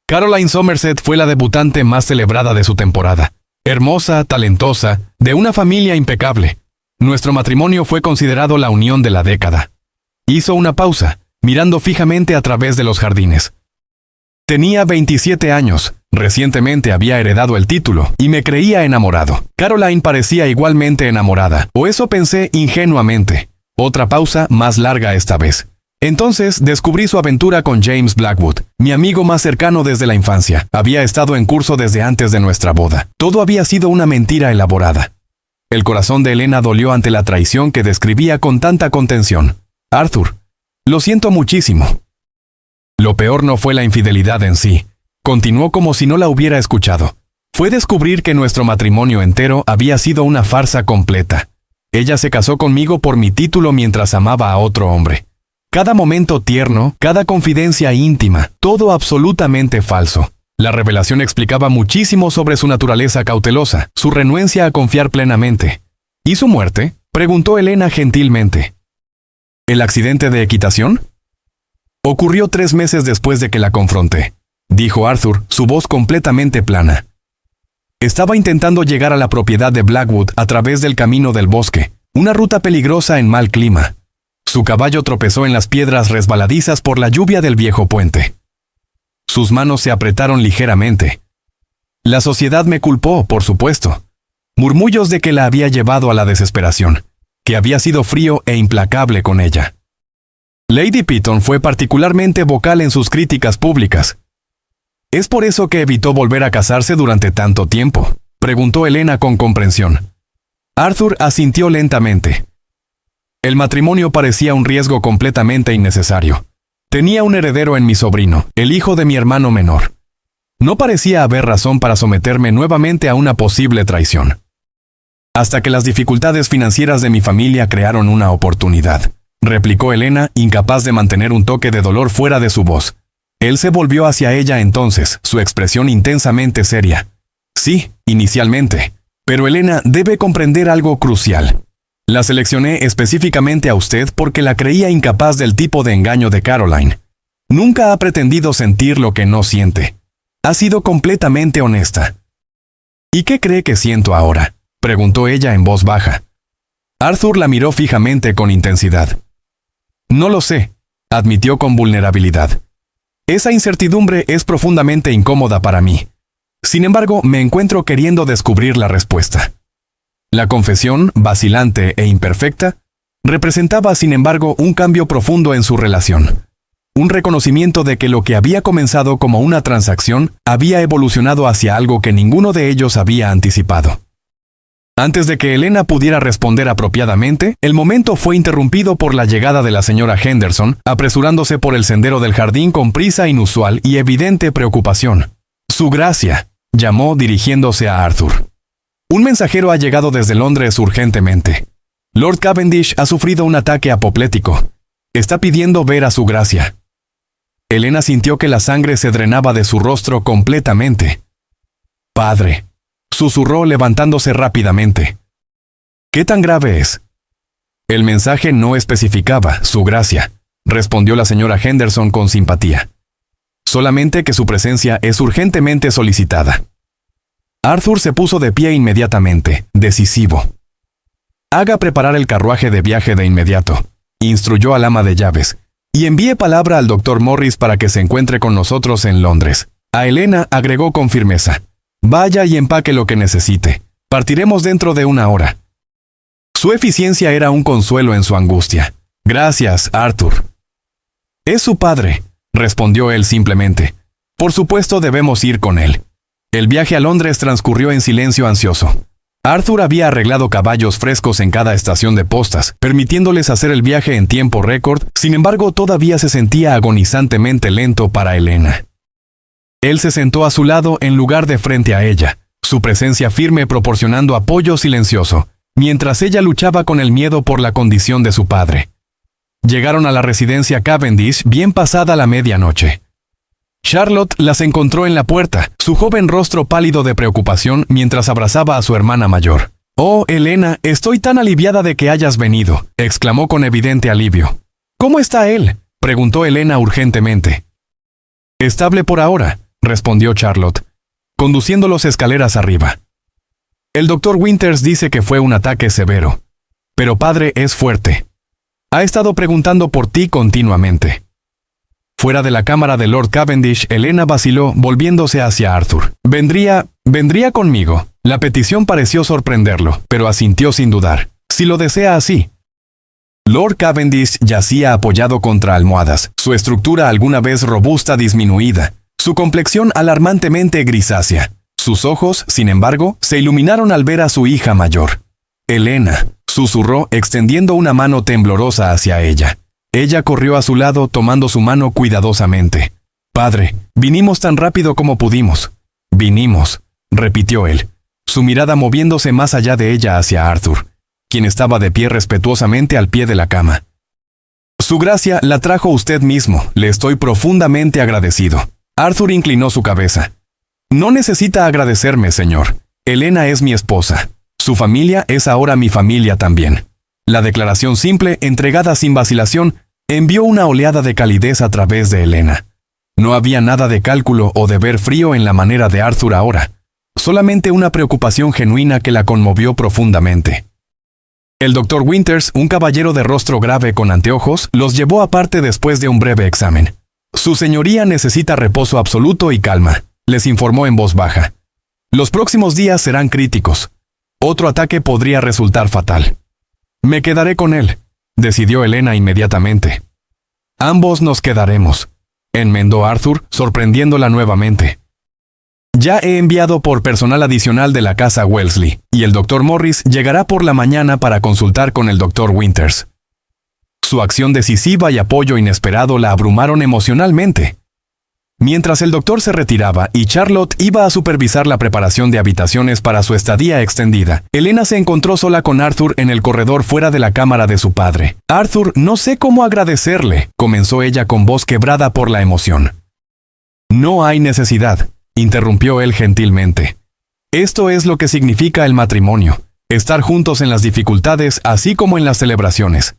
A: Caroline Somerset fue la debutante más celebrada de su temporada. Hermosa, talentosa, de una familia impecable. Nuestro matrimonio fue considerado la unión de la década. Hizo una pausa, mirando fijamente a través de los jardines. Tenía 27 años. Recientemente había heredado el título, y me creía enamorado. Caroline parecía igualmente enamorada, o eso pensé ingenuamente. Otra pausa, más larga esta vez. Entonces descubrí su aventura con James Blackwood, mi amigo más cercano desde la infancia. Había estado en curso desde antes de nuestra boda. Todo había sido una mentira elaborada. El corazón de Elena dolió ante la traición que describía con tanta contención. Arthur, lo siento muchísimo. Lo peor no fue la infidelidad en sí. Continuó como si no la hubiera escuchado. Fue descubrir que nuestro matrimonio entero había sido una farsa completa. Ella se casó conmigo por mi título mientras amaba a otro hombre. Cada momento tierno, cada confidencia íntima, todo absolutamente falso. La revelación explicaba muchísimo sobre su naturaleza cautelosa, su renuencia a confiar plenamente. ¿Y su muerte?, preguntó Elena gentilmente. ¿El accidente de equitación? Ocurrió 3 meses después de que la confronté, dijo Arthur, su voz completamente plana. Estaba intentando llegar a la propiedad de Blackwood a través del camino del bosque, una ruta peligrosa en mal clima. Su caballo tropezó en las piedras resbaladizas por la lluvia del viejo puente. Sus manos se apretaron ligeramente. La sociedad me culpó, por supuesto. Murmullos de que la había llevado a la desesperación, que había sido frío e implacable con ella. Lady Piton fue particularmente vocal en sus críticas públicas. ¿Es por eso que evitó volver a casarse durante tanto tiempo?, preguntó Elena con comprensión. Arthur asintió lentamente. El matrimonio parecía un riesgo completamente innecesario. Tenía un heredero en mi sobrino, el hijo de mi hermano menor. No parecía haber razón para someterme nuevamente a una posible traición. Hasta que las dificultades financieras de mi familia crearon una oportunidad, replicó Elena, incapaz de mantener un toque de dolor fuera de su voz. Él se volvió hacia ella entonces, su expresión intensamente seria. Sí, inicialmente. Pero Elena debe comprender algo crucial. La seleccioné específicamente a usted porque la creía incapaz del tipo de engaño de Caroline. Nunca ha pretendido sentir lo que no siente. Ha sido completamente honesta. ¿Y qué cree que siento ahora?, preguntó ella en voz baja. Arthur la miró fijamente con intensidad. No lo sé, admitió con vulnerabilidad. Esa incertidumbre es profundamente incómoda para mí. Sin embargo, me encuentro queriendo descubrir la respuesta. La confesión, vacilante e imperfecta, representaba sin embargo un cambio profundo en su relación. Un reconocimiento de que lo que había comenzado como una transacción había evolucionado hacia algo que ninguno de ellos había anticipado. Antes de que Elena pudiera responder apropiadamente, el momento fue interrumpido por la llegada de la señora Henderson, apresurándose por el sendero del jardín con prisa inusual y evidente preocupación. Su gracia, llamó dirigiéndose a Arthur. Un mensajero ha llegado desde Londres urgentemente. Lord Cavendish ha sufrido un ataque apoplético. Está pidiendo ver a su gracia. Elena sintió que la sangre se drenaba de su rostro completamente. Padre, susurró levantándose rápidamente. ¿Qué tan grave es? El mensaje no especificaba su gracia, respondió la señora Henderson con simpatía. Solamente que su presencia es urgentemente solicitada. Arthur se puso de pie inmediatamente, decisivo. Haga preparar el carruaje de viaje de inmediato, instruyó al ama de llaves, y envíe palabra al doctor Morris para que se encuentre con nosotros en Londres. A Elena agregó con firmeza. Vaya y empaque lo que necesite. Partiremos dentro de 1 hora. Su eficiencia era un consuelo en su angustia. Gracias, Arthur. Es su padre, respondió él simplemente. Por supuesto debemos ir con él. El viaje a Londres transcurrió en silencio ansioso. Arthur había arreglado caballos frescos en cada estación de postas, permitiéndoles hacer el viaje en tiempo récord, sin embargo todavía se sentía agonizantemente lento para Elena. Él se sentó a su lado en lugar de frente a ella, su presencia firme proporcionando apoyo silencioso, mientras ella luchaba con el miedo por la condición de su padre. Llegaron a la residencia Cavendish bien pasada la medianoche. Charlotte las encontró en la puerta, su joven rostro pálido de preocupación mientras abrazaba a su hermana mayor. «Oh, Elena, estoy tan aliviada de que hayas venido», exclamó con evidente alivio. «¿Cómo está él?», preguntó Elena urgentemente. «Estable por ahora», respondió Charlotte, conduciéndolos escaleras arriba. «El doctor Winters dice que fue un ataque severo. Pero padre es fuerte. Ha estado preguntando por ti continuamente». Fuera de la cámara de Lord Cavendish, Elena vaciló, volviéndose hacia Arthur. «Vendría conmigo». La petición pareció sorprenderlo, pero asintió sin dudar. «Si lo desea así». Lord Cavendish yacía apoyado contra almohadas, su estructura alguna vez robusta disminuida, su complexión alarmantemente grisácea. Sus ojos, sin embargo, se iluminaron al ver a su hija mayor. «Elena», susurró, extendiendo una mano temblorosa hacia ella. Ella corrió a su lado, tomando su mano cuidadosamente. «Padre, vinimos tan rápido como pudimos». «Vinimos», repitió él, su mirada moviéndose más allá de ella hacia Arthur, quien estaba de pie respetuosamente al pie de la cama. «Su gracia la trajo usted mismo, le estoy profundamente agradecido». Arthur inclinó su cabeza. «No necesita agradecerme, señor. Elena es mi esposa. Su familia es ahora mi familia también». La declaración simple, entregada sin vacilación, envió una oleada de calidez a través de Elena. No había nada de cálculo o deber frío en la manera de Arthur ahora, solamente una preocupación genuina que la conmovió profundamente. El doctor Winters, un caballero de rostro grave con anteojos, los llevó aparte después de un breve examen. «Su señoría necesita reposo absoluto y calma», les informó en voz baja. «Los próximos días serán críticos. Otro ataque podría resultar fatal». «Me quedaré con él», decidió Elena inmediatamente. «Ambos nos quedaremos», enmendó Arthur, sorprendiéndola nuevamente. Ya he enviado por personal adicional de la casa Wellesley, y el Dr. Morris llegará por la mañana para consultar con el Dr. Winters. Su acción decisiva y apoyo inesperado la abrumaron emocionalmente. Mientras el doctor se retiraba y Charlotte iba a supervisar la preparación de habitaciones para su estadía extendida, Elena se encontró sola con Arthur en el corredor fuera de la cámara de su padre. «Arthur, no sé cómo agradecerle», comenzó ella con voz quebrada por la emoción. «No hay necesidad», interrumpió él gentilmente. «Esto es lo que significa el matrimonio, estar juntos en las dificultades así como en las celebraciones».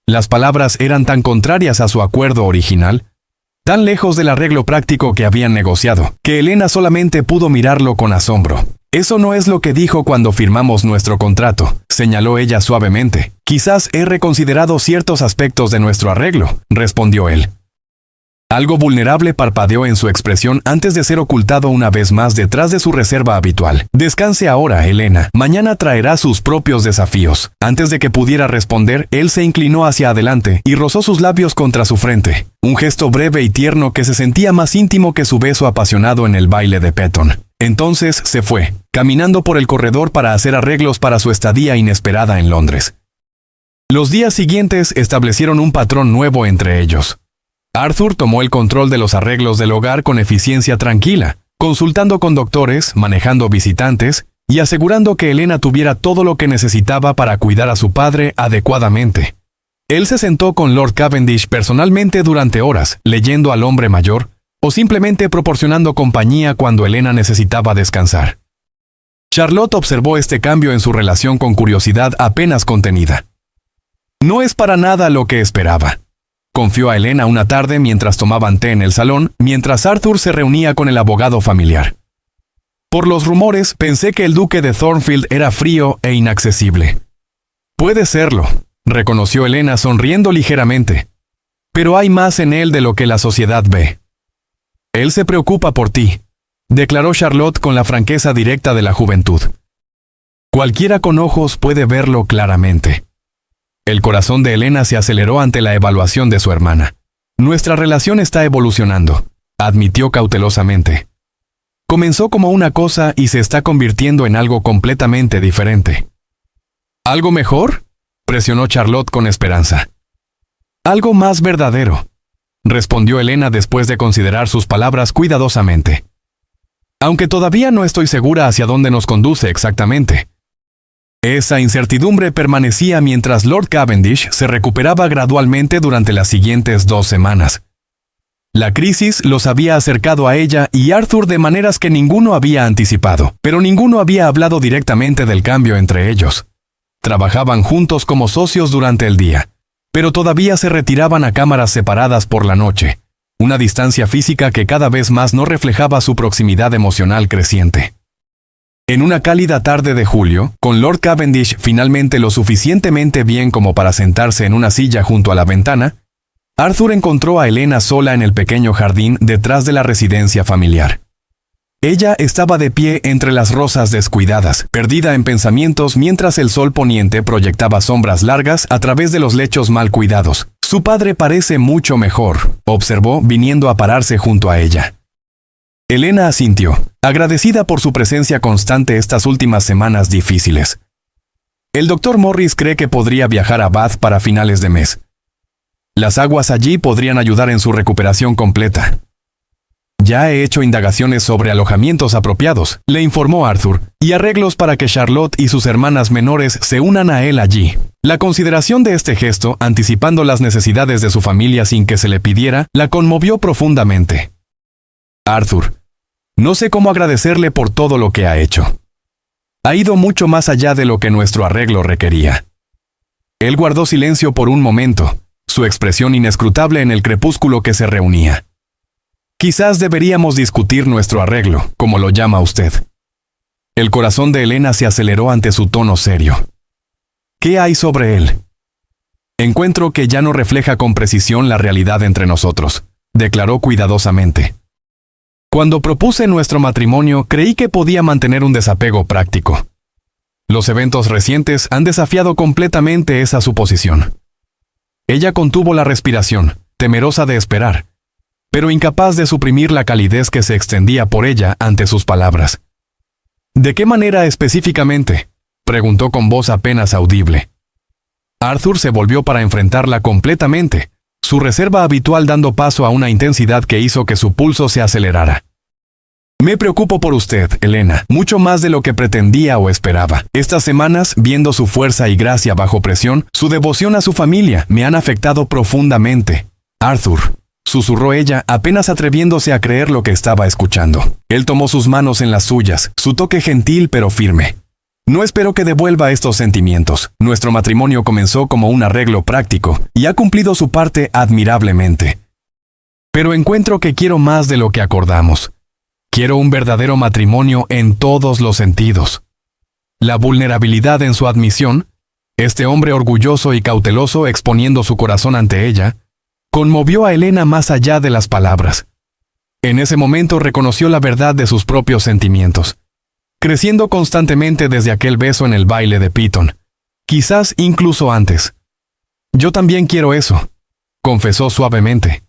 A: Las palabras eran tan contrarias a su acuerdo original, tan lejos del arreglo práctico que habían negociado, que Elena solamente pudo mirarlo con asombro. «Eso no es lo que dijo cuando firmamos nuestro contrato», señaló ella suavemente. «Quizás he reconsiderado ciertos aspectos de nuestro arreglo», respondió él. Algo vulnerable parpadeó en su expresión antes de ser ocultado una vez más detrás de su reserva habitual. «Descanse ahora, Elena. Mañana traerá sus propios desafíos». Antes de que pudiera responder, él se inclinó hacia adelante y rozó sus labios contra su frente. Un gesto breve y tierno que se sentía más íntimo que su beso apasionado en el baile de Petton. Entonces se fue, caminando por el corredor para hacer arreglos para su estadía inesperada en Londres. Los días siguientes establecieron un patrón nuevo entre ellos. Arthur tomó el control de los arreglos del hogar con eficiencia tranquila, consultando con doctores, manejando visitantes y asegurando que Elena tuviera todo lo que necesitaba para cuidar a su padre adecuadamente. Él se sentó con Lord Cavendish personalmente durante horas, leyendo al hombre mayor o simplemente proporcionando compañía cuando Elena necesitaba descansar. Charlotte observó este cambio en su relación con curiosidad apenas contenida. «No es para nada lo que esperaba», confió a Elena una tarde mientras tomaban té en el salón, mientras Arthur se reunía con el abogado familiar. «Por los rumores, pensé que el duque de Thornfield era frío e inaccesible». «Puede serlo», reconoció Elena sonriendo ligeramente. «Pero hay más en él de lo que la sociedad ve». «Él se preocupa por ti», declaró Charlotte con la franqueza directa de la juventud. Cualquiera con ojos puede verlo claramente. El corazón de Elena se aceleró ante la evaluación de su hermana. «Nuestra relación está evolucionando», admitió cautelosamente. «Comenzó como una cosa y se está convirtiendo en algo completamente diferente». «¿Algo mejor?», presionó Charlotte con esperanza. «Algo más verdadero», respondió Elena después de considerar sus palabras cuidadosamente. «Aunque todavía no estoy segura hacia dónde nos conduce exactamente». Esa incertidumbre permanecía mientras Lord Cavendish se recuperaba gradualmente durante las siguientes 2 semanas. La crisis los había acercado a ella y Arthur de maneras que ninguno había anticipado, pero ninguno había hablado directamente del cambio entre ellos. Trabajaban juntos como socios durante el día, pero todavía se retiraban a cámaras separadas por la noche, una distancia física que cada vez más no reflejaba su proximidad emocional creciente. En una cálida tarde de julio, con Lord Cavendish finalmente lo suficientemente bien como para sentarse en una silla junto a la ventana, Arthur encontró a Elena sola en el pequeño jardín detrás de la residencia familiar. Ella estaba de pie entre las rosas descuidadas, perdida en pensamientos mientras el sol poniente proyectaba sombras largas a través de los lechos mal cuidados. «Su padre parece mucho mejor», observó viniendo a pararse junto a ella. Elena asintió, agradecida por su presencia constante estas últimas semanas difíciles. El Dr. Morris cree que podría viajar a Bath para finales de mes. Las aguas allí podrían ayudar en su recuperación completa. «Ya he hecho indagaciones sobre alojamientos apropiados», le informó Arthur, «y arreglos para que Charlotte y sus hermanas menores se unan a él allí». La consideración de este gesto, anticipando las necesidades de su familia sin que se le pidiera, la conmovió profundamente. «Arthur, no sé cómo agradecerle por todo lo que ha hecho. Ha ido mucho más allá de lo que nuestro arreglo requería». Él guardó silencio por un momento, su expresión inescrutable en el crepúsculo que se reunía. «Quizás deberíamos discutir nuestro arreglo, como lo llama usted». El corazón de Elena se aceleró ante su tono serio. «¿Qué hay sobre él?» «Encuentro que ya no refleja con precisión la realidad entre nosotros», declaró cuidadosamente. «Cuando propuse nuestro matrimonio, creí que podía mantener un desapego práctico. Los eventos recientes han desafiado completamente esa suposición». Ella contuvo la respiración, temerosa de esperar, pero incapaz de suprimir la calidez que se extendía por ella ante sus palabras. ¿De qué manera específicamente?, preguntó con voz apenas audible. Arthur se volvió para enfrentarla completamente, su reserva habitual dando paso a una intensidad que hizo que su pulso se acelerara. Me preocupo por usted, Elena, mucho más de lo que pretendía o esperaba. Estas semanas, viendo su fuerza y gracia bajo presión, su devoción a su familia, me han afectado profundamente. Arthur, susurró ella, apenas atreviéndose a creer lo que estaba escuchando. Él tomó sus manos en las suyas, su toque gentil pero firme. No espero que devuelva estos sentimientos. Nuestro matrimonio comenzó como un arreglo práctico y ha cumplido su parte admirablemente. Pero encuentro que quiero más de lo que acordamos. Quiero un verdadero matrimonio en todos los sentidos. La vulnerabilidad en su admisión, este hombre orgulloso y cauteloso exponiendo su corazón ante ella, conmovió a Elena más allá de las palabras. En ese momento reconoció la verdad de sus propios sentimientos, creciendo constantemente desde aquel beso en el baile de Piton, quizás incluso antes. Yo también quiero eso, confesó suavemente.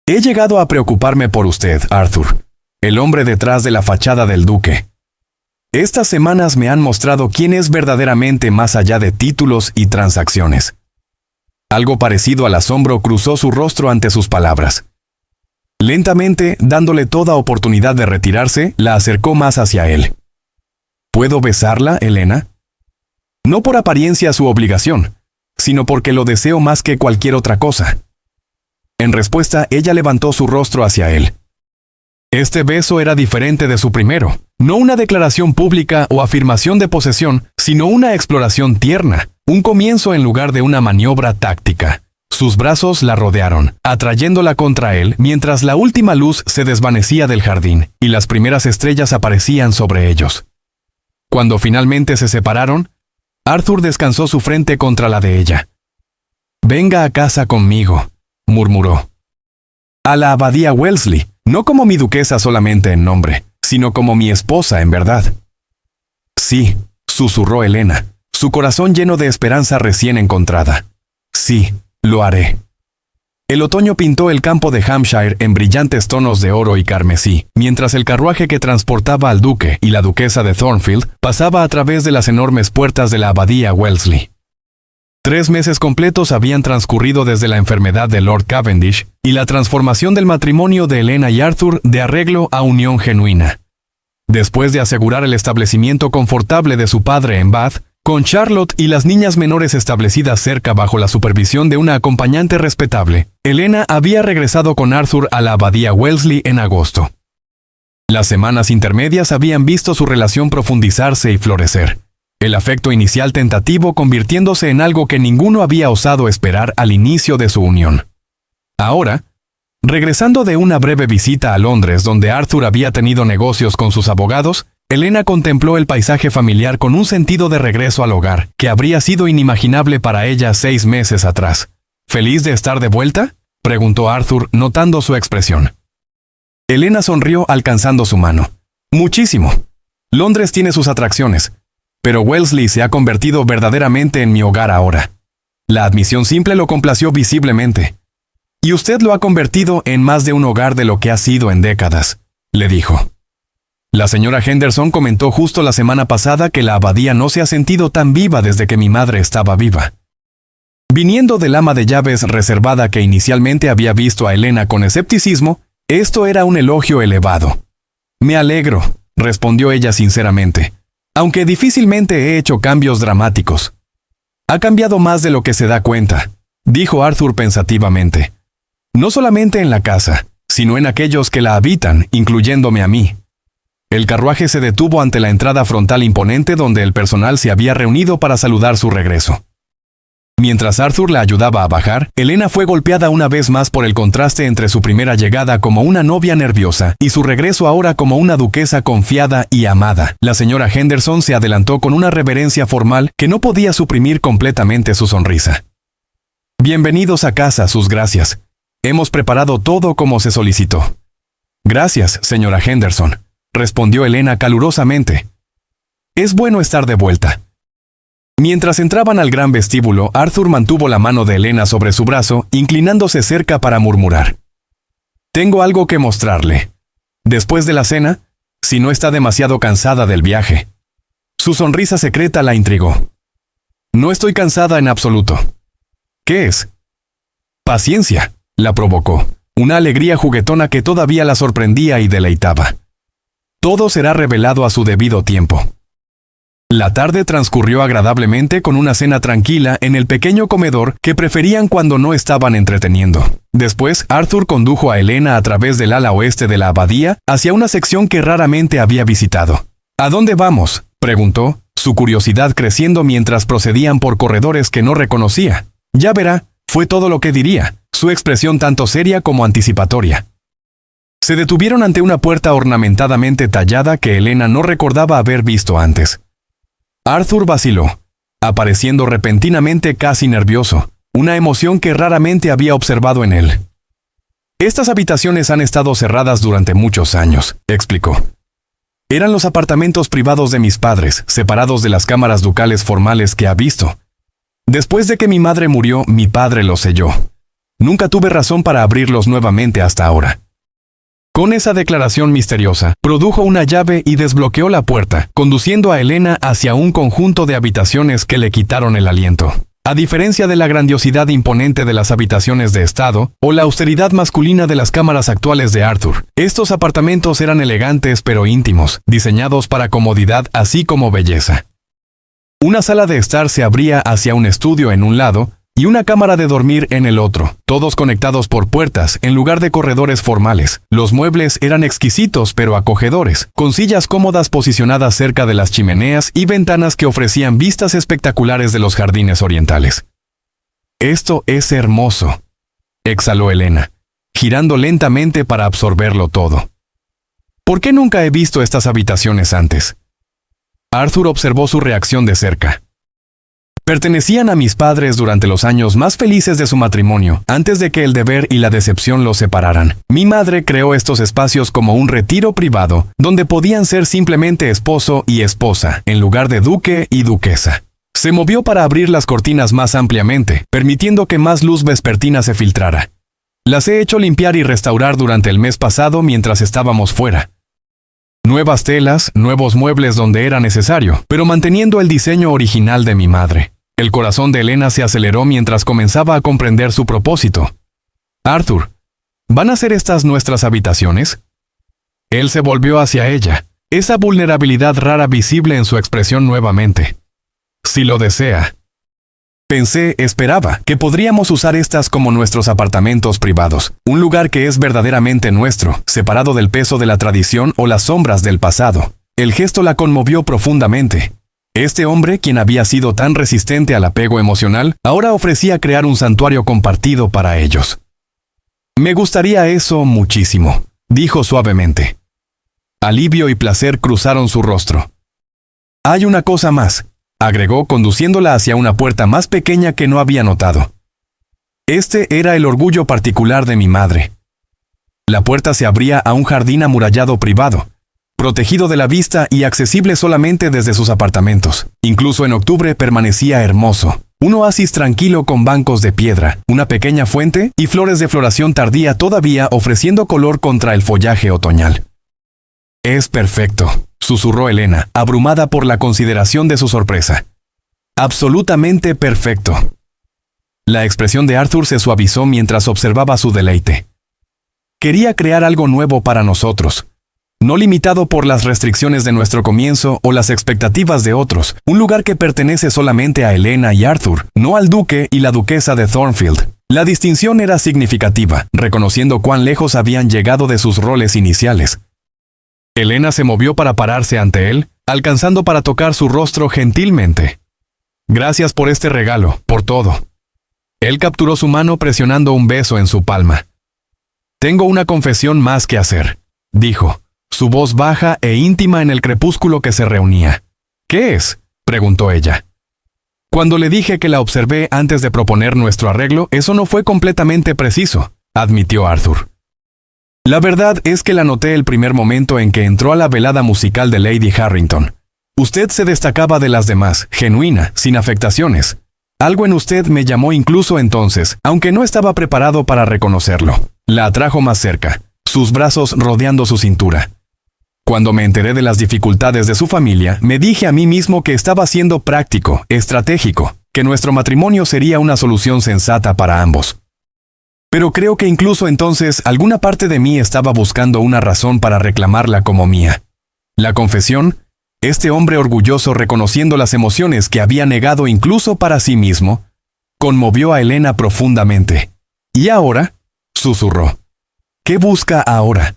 A: He llegado a preocuparme por usted, Arthur, el hombre detrás de la fachada del duque. Estas semanas me han mostrado quién es verdaderamente más allá de títulos y transacciones. Algo parecido al asombro cruzó su rostro ante sus palabras. Lentamente, dándole toda oportunidad de retirarse, la acercó más hacia él. ¿Puedo besarla, Elena? No por apariencia su obligación, sino porque lo deseo más que cualquier otra cosa. En respuesta, ella levantó su rostro hacia él. Este beso era diferente de su primero, no una declaración pública o afirmación de posesión, sino una exploración tierna, un comienzo en lugar de una maniobra táctica. Sus brazos la rodearon, atrayéndola contra él mientras la última luz se desvanecía del jardín y las primeras estrellas aparecían sobre ellos. Cuando finalmente se separaron, Arthur descansó su frente contra la de ella. «Venga a casa conmigo», murmuró. «A la abadía Wellesley, no como mi duquesa solamente en nombre, sino como mi esposa en verdad». «Sí», susurró Elena, su corazón lleno de esperanza recién encontrada. «Sí, lo haré». El otoño pintó el campo de Hampshire en brillantes tonos de oro y carmesí, mientras el carruaje que transportaba al duque y la duquesa de Thornfield pasaba a través de las enormes puertas de la abadía Wellesley. 3 meses completos habían transcurrido desde la enfermedad de Lord Cavendish y la transformación del matrimonio de Elena y Arthur de arreglo a unión genuina. Después de asegurar el establecimiento confortable de su padre en Bath, con Charlotte y las niñas menores establecidas cerca bajo la supervisión de una acompañante respetable, Elena había regresado con Arthur a la abadía Wellesley en agosto. Las semanas intermedias habían visto su relación profundizarse y florecer, el afecto inicial tentativo convirtiéndose en algo que ninguno había osado esperar al inicio de su unión. Ahora, regresando de una breve visita a Londres donde Arthur había tenido negocios con sus abogados, Elena contempló el paisaje familiar con un sentido de regreso al hogar que habría sido inimaginable para ella 6 meses atrás. ¿Feliz de estar de vuelta?, preguntó Arthur, notando su expresión. Elena sonrió alcanzando su mano. Muchísimo. Londres tiene sus atracciones, pero Wellesley se ha convertido verdaderamente en mi hogar ahora. La admisión simple lo complació visiblemente. Y usted lo ha convertido en más de un hogar de lo que ha sido en décadas, le dijo. La señora Henderson comentó justo la semana pasada que la abadía no se ha sentido tan viva desde que mi madre estaba viva. Viniendo del ama de llaves reservada que inicialmente había visto a Elena con escepticismo, esto era un elogio elevado. Me alegro, respondió ella sinceramente, aunque difícilmente he hecho cambios dramáticos. Ha cambiado más de lo que se da cuenta, dijo Arthur pensativamente. No solamente en la casa, sino en aquellos que la habitan, incluyéndome a mí. El carruaje se detuvo ante la entrada frontal imponente donde el personal se había reunido para saludar su regreso. Mientras Arthur la ayudaba a bajar, Elena fue golpeada una vez más por el contraste entre su primera llegada como una novia nerviosa y su regreso ahora como una duquesa confiada y amada. La señora Henderson se adelantó con una reverencia formal que no podía suprimir completamente su sonrisa. Bienvenidos a casa, sus gracias. Hemos preparado todo como se solicitó. Gracias, señora Henderson, respondió Elena calurosamente. Es bueno estar de vuelta. Mientras entraban al gran vestíbulo, Arthur mantuvo la mano de Elena sobre su brazo, inclinándose cerca para murmurar. Tengo algo que mostrarle. Después de la cena, si no está demasiado cansada del viaje. Su sonrisa secreta la intrigó. No estoy cansada en absoluto. ¿Qué es? Paciencia, la provocó. Una alegría juguetona que todavía la sorprendía y deleitaba. Todo será revelado a su debido tiempo. La tarde transcurrió agradablemente con una cena tranquila en el pequeño comedor que preferían cuando no estaban entreteniendo. Después, Arthur condujo a Helena a través del ala oeste de la abadía hacia una sección que raramente había visitado. ¿A dónde vamos?, preguntó, su curiosidad creciendo mientras procedían por corredores que no reconocía. Ya verá, fue todo lo que diría, su expresión tanto seria como anticipatoria. Se detuvieron ante una puerta ornamentadamente tallada que Helena no recordaba haber visto antes. Arthur vaciló, apareciendo repentinamente casi nervioso, una emoción que raramente había observado en él. Estas habitaciones han estado cerradas durante muchos años, explicó. Eran los apartamentos privados de mis padres, separados de las cámaras ducales formales que ha visto. Después de que mi madre murió, mi padre los selló. Nunca tuve razón para abrirlos nuevamente hasta ahora. Con esa declaración misteriosa, produjo una llave y desbloqueó la puerta, conduciendo a Helena hacia un conjunto de habitaciones que le quitaron el aliento. A diferencia de la grandiosidad imponente de las habitaciones de estado, o la austeridad masculina de las cámaras actuales de Arthur, estos apartamentos eran elegantes pero íntimos, diseñados para comodidad así como belleza. Una sala de estar se abría hacia un estudio en un lado, y una cámara de dormir en el otro, todos conectados por puertas en lugar de corredores formales. Los muebles eran exquisitos pero acogedores, con sillas cómodas posicionadas cerca de las chimeneas y ventanas que ofrecían vistas espectaculares de los jardines orientales. «Esto es hermoso», exhaló Helena, girando lentamente para absorberlo todo. «¿Por qué nunca he visto estas habitaciones antes?» Arthur observó su reacción de cerca. Pertenecían a mis padres durante los años más felices de su matrimonio, antes de que el deber y la decepción los separaran. Mi madre creó estos espacios como un retiro privado, donde podían ser simplemente esposo y esposa, en lugar de duque y duquesa. Se movió para abrir las cortinas más ampliamente, permitiendo que más luz vespertina se filtrara. Las he hecho limpiar y restaurar durante el mes pasado mientras estábamos fuera. Nuevas telas, nuevos muebles donde era necesario, pero manteniendo el diseño original de mi madre. El corazón de Helena se aceleró mientras comenzaba a comprender su propósito. «Arthur, ¿van a ser estas nuestras habitaciones?» Él se volvió hacia ella, esa vulnerabilidad rara visible en su expresión nuevamente. «Si lo desea». Esperaba que podríamos usar estas como nuestros apartamentos privados, un lugar que es verdaderamente nuestro, separado del peso de la tradición o las sombras del pasado. El gesto la conmovió profundamente. Este hombre, quien había sido tan resistente al apego emocional, ahora ofrecía crear un santuario compartido para ellos. «Me gustaría eso muchísimo», dijo suavemente. Alivio y placer cruzaron su rostro. «Hay una cosa más», agregó conduciéndola hacia una puerta más pequeña que no había notado. Este era el orgullo particular de mi madre. La puerta se abría a un jardín amurallado privado, protegido de la vista y accesible solamente desde sus apartamentos. Incluso en octubre permanecía hermoso. Un oasis tranquilo con bancos de piedra, una pequeña fuente y flores de floración tardía todavía ofreciendo color contra el follaje otoñal. «Es perfecto», susurró Helena, abrumada por la consideración de su sorpresa. «Absolutamente perfecto». La expresión de Arthur se suavizó mientras observaba su deleite. Quería crear algo nuevo para nosotros. No limitado por las restricciones de nuestro comienzo o las expectativas de otros, un lugar que pertenece solamente a Helena y Arthur, no al duque y la duquesa de Thornfield. La distinción era significativa, reconociendo cuán lejos habían llegado de sus roles iniciales. Helena se movió para pararse ante él, alcanzando para tocar su rostro gentilmente. «Gracias por este regalo, por todo». Él capturó su mano presionando un beso en su palma. «Tengo una confesión más que hacer», dijo, su voz baja e íntima en el crepúsculo que se reunía. «¿Qué es?», preguntó ella. «Cuando le dije que la observé antes de proponer nuestro arreglo, eso no fue completamente preciso», admitió Arthur. «La verdad es que la noté el primer momento en que entró a la velada musical de Lady Harrington. Usted se destacaba de las demás, genuina, sin afectaciones. Algo en usted me llamó incluso entonces, aunque no estaba preparado para reconocerlo. La atrajo más cerca. sus brazos rodeando su cintura. Cuando me enteré de las dificultades de su familia, me dije a mí mismo que estaba siendo práctico, estratégico, que nuestro matrimonio sería una solución sensata para ambos. Pero creo que incluso entonces alguna parte de mí estaba buscando una razón para reclamarla como mía. La confesión, este hombre orgulloso reconociendo las emociones que había negado incluso para sí mismo, conmovió a Elena profundamente. ¿Y ahora?, susurró. ¿Qué busca ahora?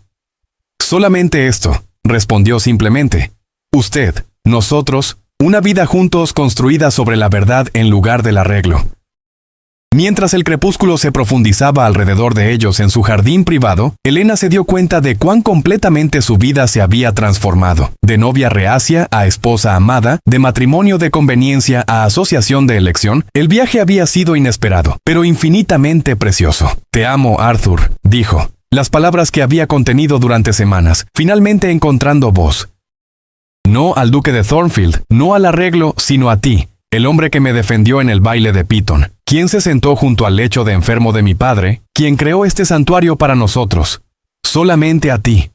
A: Solamente esto, respondió simplemente. Usted, nosotros, una vida juntos construida sobre la verdad en lugar del arreglo. Mientras el crepúsculo se profundizaba alrededor de ellos en su jardín privado, Elena se dio cuenta de cuán completamente su vida se había transformado. De novia reacia a esposa amada, de matrimonio de conveniencia a asociación de elección, el viaje había sido inesperado, pero infinitamente precioso. Te amo, Arthur, dijo. Las palabras que había contenido durante semanas, finalmente encontrando voz. No al duque de Thornfield, no al arreglo, sino a ti, el hombre que me defendió en el baile de Piton, quien se sentó junto al lecho de enfermo de mi padre, quien creó este santuario para nosotros. Solamente a ti.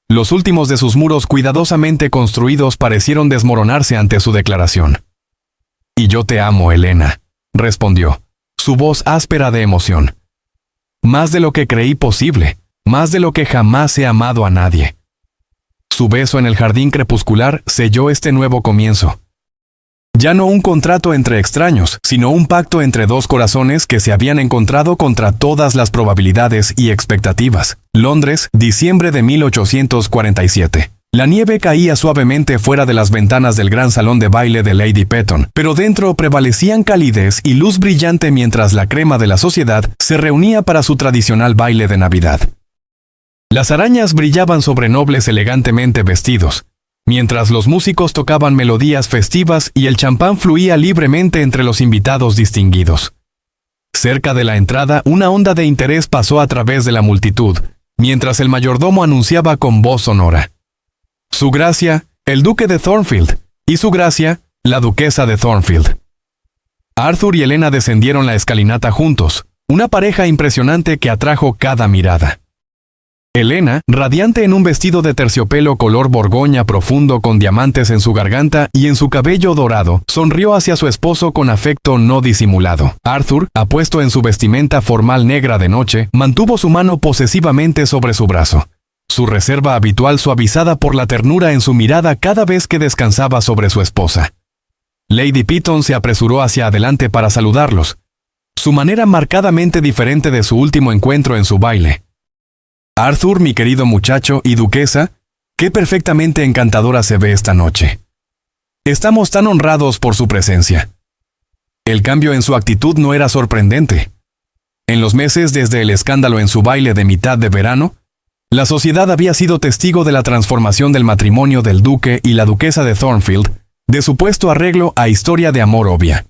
A: Los últimos de sus muros cuidadosamente construidos parecieron desmoronarse ante su declaración. Y yo te amo, Elena, respondió, su voz áspera de emoción. Más de lo que creí posible, más de lo que jamás he amado a nadie. Su beso en el jardín crepuscular selló este nuevo comienzo. Ya no un contrato entre extraños, sino un pacto entre dos corazones que se habían encontrado contra todas las probabilidades y expectativas. Londres, diciembre de 1847. La nieve caía suavemente fuera de las ventanas del gran salón de baile de Lady Petton, pero dentro prevalecían calidez y luz brillante mientras la crema de la sociedad se reunía para su tradicional baile de Navidad. Las arañas brillaban sobre nobles elegantemente vestidos, mientras los músicos tocaban melodías festivas y el champán fluía libremente entre los invitados distinguidos. Cerca de la entrada, una onda de interés pasó a través de la multitud, mientras el mayordomo anunciaba con voz sonora. Su gracia, el duque de Thornfield, y su gracia, la duquesa de Thornfield. Arthur y Elena descendieron la escalinata juntos, una pareja impresionante que atrajo cada mirada. Elena, radiante en un vestido de terciopelo color borgoña profundo con diamantes en su garganta y en su cabello dorado, sonrió hacia su esposo con afecto no disimulado. Arthur, apuesto en su vestimenta formal negra de noche, mantuvo su mano posesivamente sobre su brazo, su reserva habitual suavizada por la ternura en su mirada cada vez que descansaba sobre su esposa. Lady Piton se apresuró hacia adelante para saludarlos, su manera marcadamente diferente de su último encuentro en su baile. Arthur, mi querido muchacho y duquesa, qué perfectamente encantadora se ve esta noche. Estamos tan honrados por su presencia. El cambio en su actitud no era sorprendente. En los meses desde el escándalo en su baile de mitad de verano, la sociedad había sido testigo de la transformación del matrimonio del duque y la duquesa de Thornfield, de supuesto arreglo a historia de amor obvia.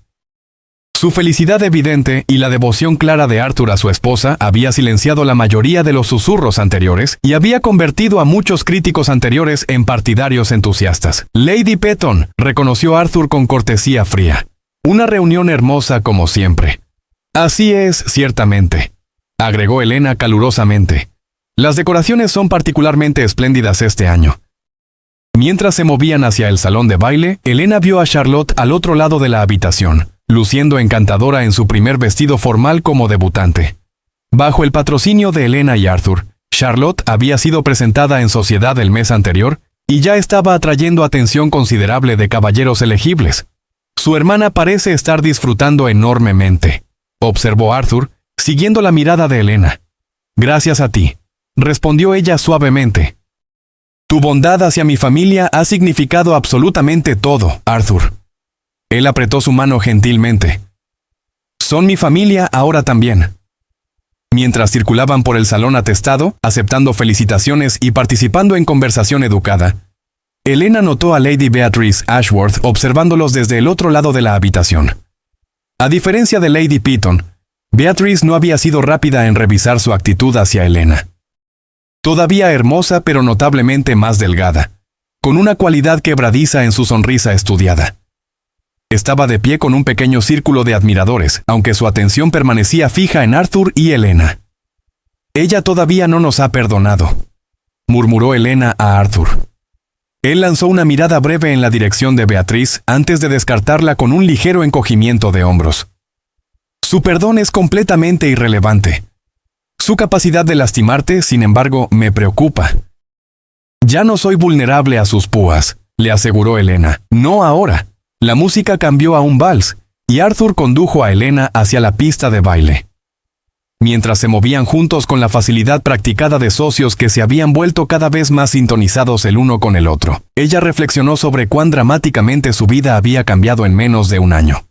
A: Su felicidad evidente y la devoción clara de Arthur a su esposa había silenciado la mayoría de los susurros anteriores y había convertido a muchos críticos anteriores en partidarios entusiastas. Lady Petton, reconoció Arthur con cortesía fría. Una reunión hermosa como siempre. Así es, ciertamente, agregó Elena calurosamente. Las decoraciones son particularmente espléndidas este año. Mientras se movían hacia el salón de baile, Elena vio a Charlotte al otro lado de la habitación, luciendo encantadora en su primer vestido formal como debutante. Bajo el patrocinio de Elena y Arthur, Charlotte había sido presentada en sociedad el mes anterior y ya estaba atrayendo atención considerable de caballeros elegibles. Su hermana parece estar disfrutando enormemente, observó Arthur, siguiendo la mirada de Elena. Gracias a ti, respondió ella suavemente. Tu bondad hacia mi familia ha significado absolutamente todo, Arthur. Él apretó su mano gentilmente. Son mi familia ahora también. Mientras circulaban por el salón atestado, aceptando felicitaciones y participando en conversación educada, Elena notó a Lady Beatrice Ashworth observándolos desde el otro lado de la habitación. A diferencia de Lady Piton, Beatrice no había sido rápida en revisar su actitud hacia Elena. Todavía hermosa pero notablemente más delgada, con una cualidad quebradiza en su sonrisa estudiada. Estaba de pie con un pequeño círculo de admiradores, aunque su atención permanecía fija en Arthur y Elena. Ella todavía no nos ha perdonado, murmuró Elena a Arthur. Él lanzó una mirada breve en la dirección de Beatriz antes de descartarla con un ligero encogimiento de hombros. Su perdón es completamente irrelevante. Su capacidad de lastimarte, sin embargo, me preocupa. Ya no soy vulnerable a sus púas, le aseguró Elena. No ahora. La música cambió a un vals, y Arthur condujo a Elena hacia la pista de baile. Mientras se movían juntos con la facilidad practicada de socios que se habían vuelto cada vez más sintonizados el uno con el otro, ella reflexionó sobre cuán dramáticamente su vida había cambiado en menos de un año.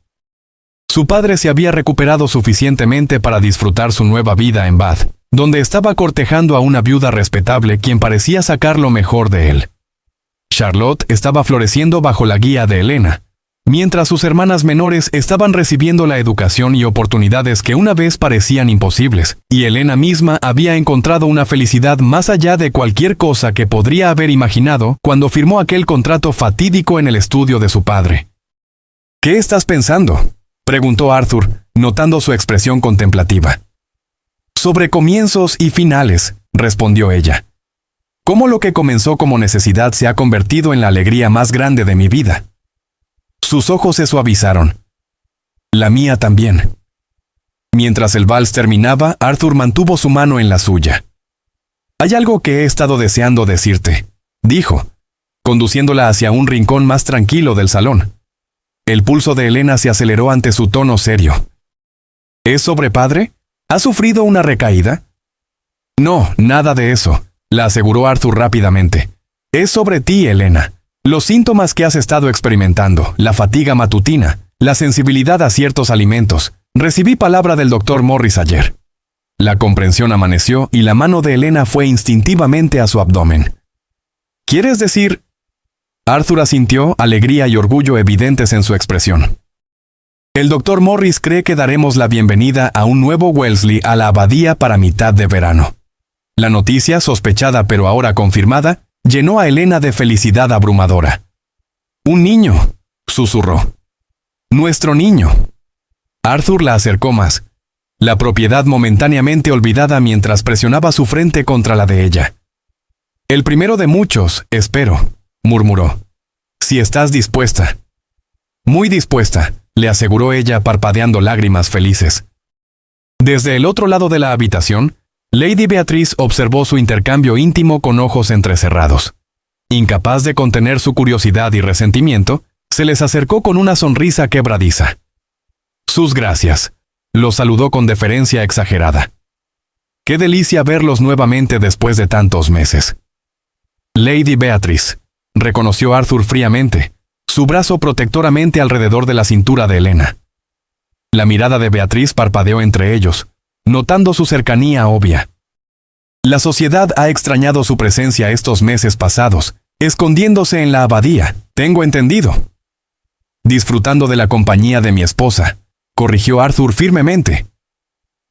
A: Su padre se había recuperado suficientemente para disfrutar su nueva vida en Bath, donde estaba cortejando a una viuda respetable quien parecía sacar lo mejor de él. Charlotte estaba floreciendo bajo la guía de Elena, mientras sus hermanas menores estaban recibiendo la educación y oportunidades que una vez parecían imposibles, y Elena misma había encontrado una felicidad más allá de cualquier cosa que podría haber imaginado cuando firmó aquel contrato fatídico en el estudio de su padre. ¿Qué estás pensando?, preguntó Arthur, notando su expresión contemplativa. Sobre comienzos y finales, respondió ella. Cómo lo que comenzó como necesidad se ha convertido en la alegría más grande de mi vida. Sus ojos se suavizaron. La mía también. Mientras el vals terminaba, Arthur mantuvo su mano en la suya. Hay algo que he estado deseando decirte, dijo, conduciéndola hacia un rincón más tranquilo del salón. El pulso de Elena se aceleró ante su tono serio. ¿Es sobre padre? ¿Ha sufrido una recaída? No, nada de eso, la aseguró Arthur rápidamente. Es sobre ti, Elena. Los síntomas que has estado experimentando, la fatiga matutina, la sensibilidad a ciertos alimentos. Recibí palabra del Dr. Morris ayer. La comprensión amaneció y la mano de Elena fue instintivamente a su abdomen. ¿Quieres decir? Arthur asintió, alegría y orgullo evidentes en su expresión. El Dr. Morris cree que daremos la bienvenida a un nuevo Wellesley a la abadía para mitad de verano. La noticia, sospechada pero ahora confirmada, llenó a Elena de felicidad abrumadora. «Un niño», susurró. «Nuestro niño». Arthur la acercó más, la propiedad momentáneamente olvidada mientras presionaba su frente contra la de ella. «El primero de muchos, espero», murmuró. «Si estás dispuesta». «Muy dispuesta», le aseguró ella parpadeando lágrimas felices. Desde el otro lado de la habitación, Lady Beatrice observó su intercambio íntimo con ojos entrecerrados. Incapaz de contener su curiosidad y resentimiento, se les acercó con una sonrisa quebradiza. «Sus gracias», los saludó con deferencia exagerada. «Qué delicia verlos nuevamente después de tantos meses». «Lady Beatrice», reconoció Arthur fríamente, su brazo protectoramente alrededor de la cintura de Elena. La mirada de Beatriz parpadeó entre ellos, notando su cercanía obvia. La sociedad ha extrañado su presencia estos meses pasados, escondiéndose en la abadía, tengo entendido. Disfrutando de la compañía de mi esposa, corrigió Arthur firmemente.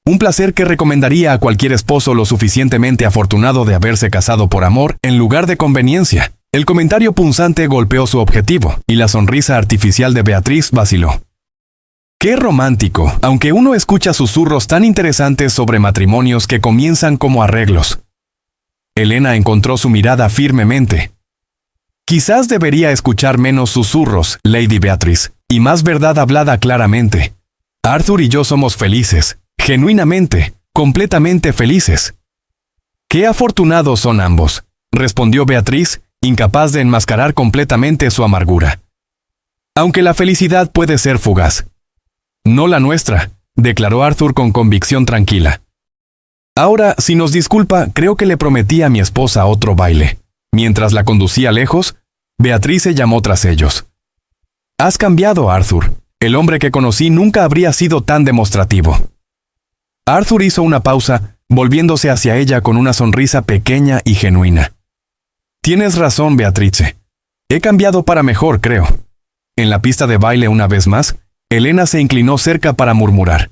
A: Un placer que recomendaría a cualquier esposo lo suficientemente afortunado de haberse casado por amor en lugar de conveniencia. El comentario punzante golpeó su objetivo, y la sonrisa artificial de Beatriz vaciló. ¡Qué romántico! Aunque uno escucha susurros tan interesantes sobre matrimonios que comienzan como arreglos. Elena encontró su mirada firmemente. Quizás debería escuchar menos susurros, Lady Beatrice, y más verdad hablada claramente. Arthur y yo somos felices, genuinamente, completamente felices. ¡Qué afortunados son ambos!, respondió Beatriz, incapaz de enmascarar completamente su amargura. Aunque la felicidad puede ser fugaz. No la nuestra, declaró Arthur con convicción tranquila. Ahora, si nos disculpa, creo que le prometí a mi esposa otro baile. Mientras la conducía lejos, Beatriz se llamó tras ellos. Has cambiado, Arthur. El hombre que conocí nunca habría sido tan demostrativo. Arthur hizo una pausa, volviéndose hacia ella con una sonrisa pequeña y genuina. Tienes razón, Beatrice. He cambiado para mejor, creo. En la pista de baile una vez más, Elena se inclinó cerca para murmurar.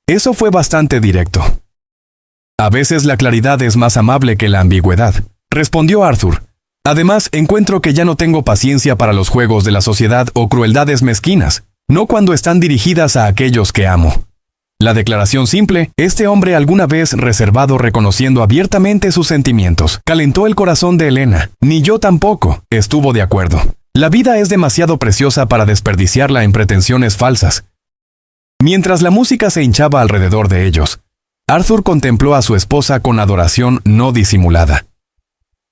A: Eso fue bastante directo. A veces la claridad es más amable que la ambigüedad, respondió Arthur. Además, encuentro que ya no tengo paciencia para los juegos de la sociedad o crueldades mezquinas, no cuando están dirigidas a aquellos que amo. La declaración simple, este hombre alguna vez reservado reconociendo abiertamente sus sentimientos, calentó el corazón de Elena. Ni yo tampoco, estuvo de acuerdo. La vida es demasiado preciosa para desperdiciarla en pretensiones falsas. Mientras la música se hinchaba alrededor de ellos, Arthur contempló a su esposa con adoración no disimulada.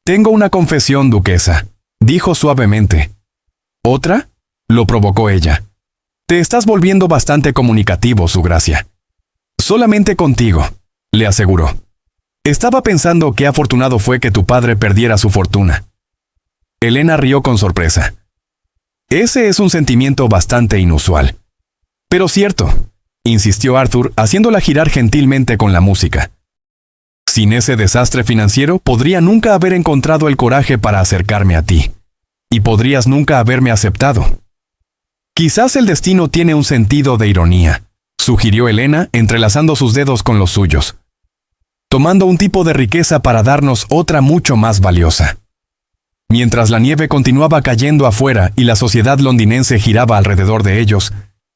A: «Tengo una confesión, duquesa», dijo suavemente. «¿Otra?», lo provocó ella. «Te estás volviendo bastante comunicativo, su gracia». «Solamente contigo», le aseguró. «Estaba pensando qué afortunado fue que tu padre perdiera su fortuna». Elena rió con sorpresa. «Ese es un sentimiento bastante inusual». «Pero cierto», insistió Arthur, haciéndola girar gentilmente con la música. «Sin ese desastre financiero, podría nunca haber encontrado el coraje para acercarme a ti. Y podrías nunca haberme aceptado». «Quizás el destino tiene un sentido de ironía», sugirió Elena, entrelazando sus dedos con los suyos. «Tomando un tipo de riqueza para darnos otra mucho más valiosa». Mientras la nieve continuaba cayendo afuera y la sociedad londinense giraba alrededor de ellos,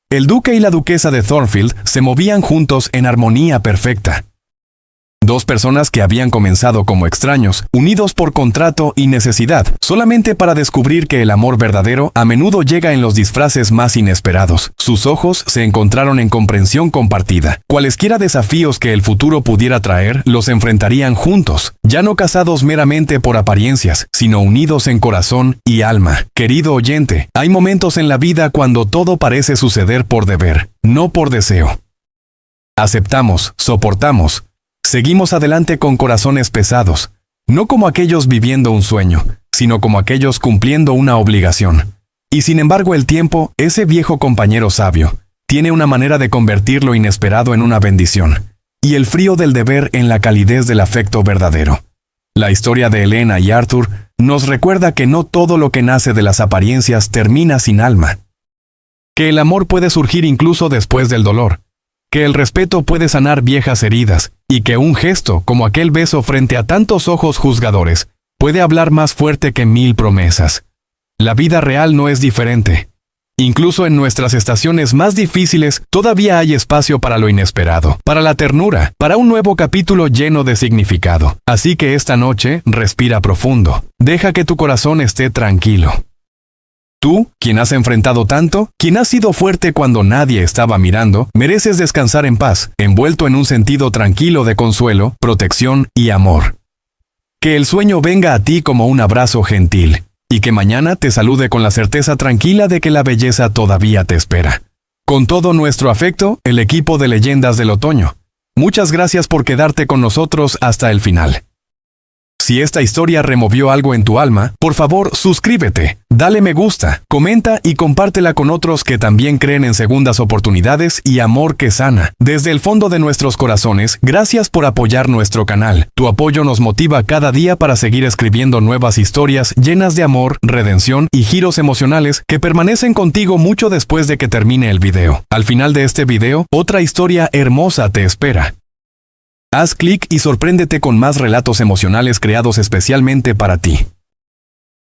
A: el duque y la duquesa de Thornfield se movían juntos en armonía perfecta. Dos personas que habían comenzado como extraños, unidos por contrato y necesidad, solamente para descubrir que el amor verdadero a menudo llega en los disfraces más inesperados. Sus ojos se encontraron en comprensión compartida. Cualesquiera desafíos que el futuro pudiera traer, los enfrentarían juntos, ya no casados meramente por apariencias, sino unidos en corazón y alma. Querido oyente, hay momentos en la vida cuando todo parece suceder por deber, no por deseo. Aceptamos, soportamos, seguimos adelante con corazones pesados, no como aquellos viviendo un sueño, sino como aquellos cumpliendo una obligación. Y sin embargo el tiempo, ese viejo compañero sabio, tiene una manera de convertir lo inesperado en una bendición, y el frío del deber en la calidez del afecto verdadero. La historia de Elena y Arthur nos recuerda que no todo lo que nace de las apariencias termina sin alma. Que el amor puede surgir incluso después del dolor. Que el respeto puede sanar viejas heridas, y que un gesto, como aquel beso frente a tantos ojos juzgadores, puede hablar más fuerte que 1000 promesas. La vida real no es diferente. Incluso en nuestras estaciones más difíciles, todavía hay espacio para lo inesperado, para la ternura, para un nuevo capítulo lleno de significado. Así que esta noche, respira profundo. Deja que tu corazón esté tranquilo. Tú, quien has enfrentado tanto, quien has sido fuerte cuando nadie estaba mirando, mereces descansar en paz, envuelto en un sentido tranquilo de consuelo, protección y amor. Que el sueño venga a ti como un abrazo gentil, y que mañana te salude con la certeza tranquila de que la belleza todavía te espera. Con todo nuestro afecto, el equipo de Leyendas del Otoño. Muchas gracias por quedarte con nosotros hasta el final. Si esta historia removió algo en tu alma, por favor, suscríbete, dale me gusta, comenta y compártela con otros que también creen en segundas oportunidades y amor que sana. Desde el fondo de nuestros corazones, gracias por apoyar nuestro canal. Tu apoyo nos motiva cada día para seguir escribiendo nuevas historias llenas de amor, redención y giros emocionales que permanecen contigo mucho después de que termine el video. Al final de este video, otra historia hermosa te espera. Haz clic y sorpréndete con más relatos emocionales creados especialmente para ti.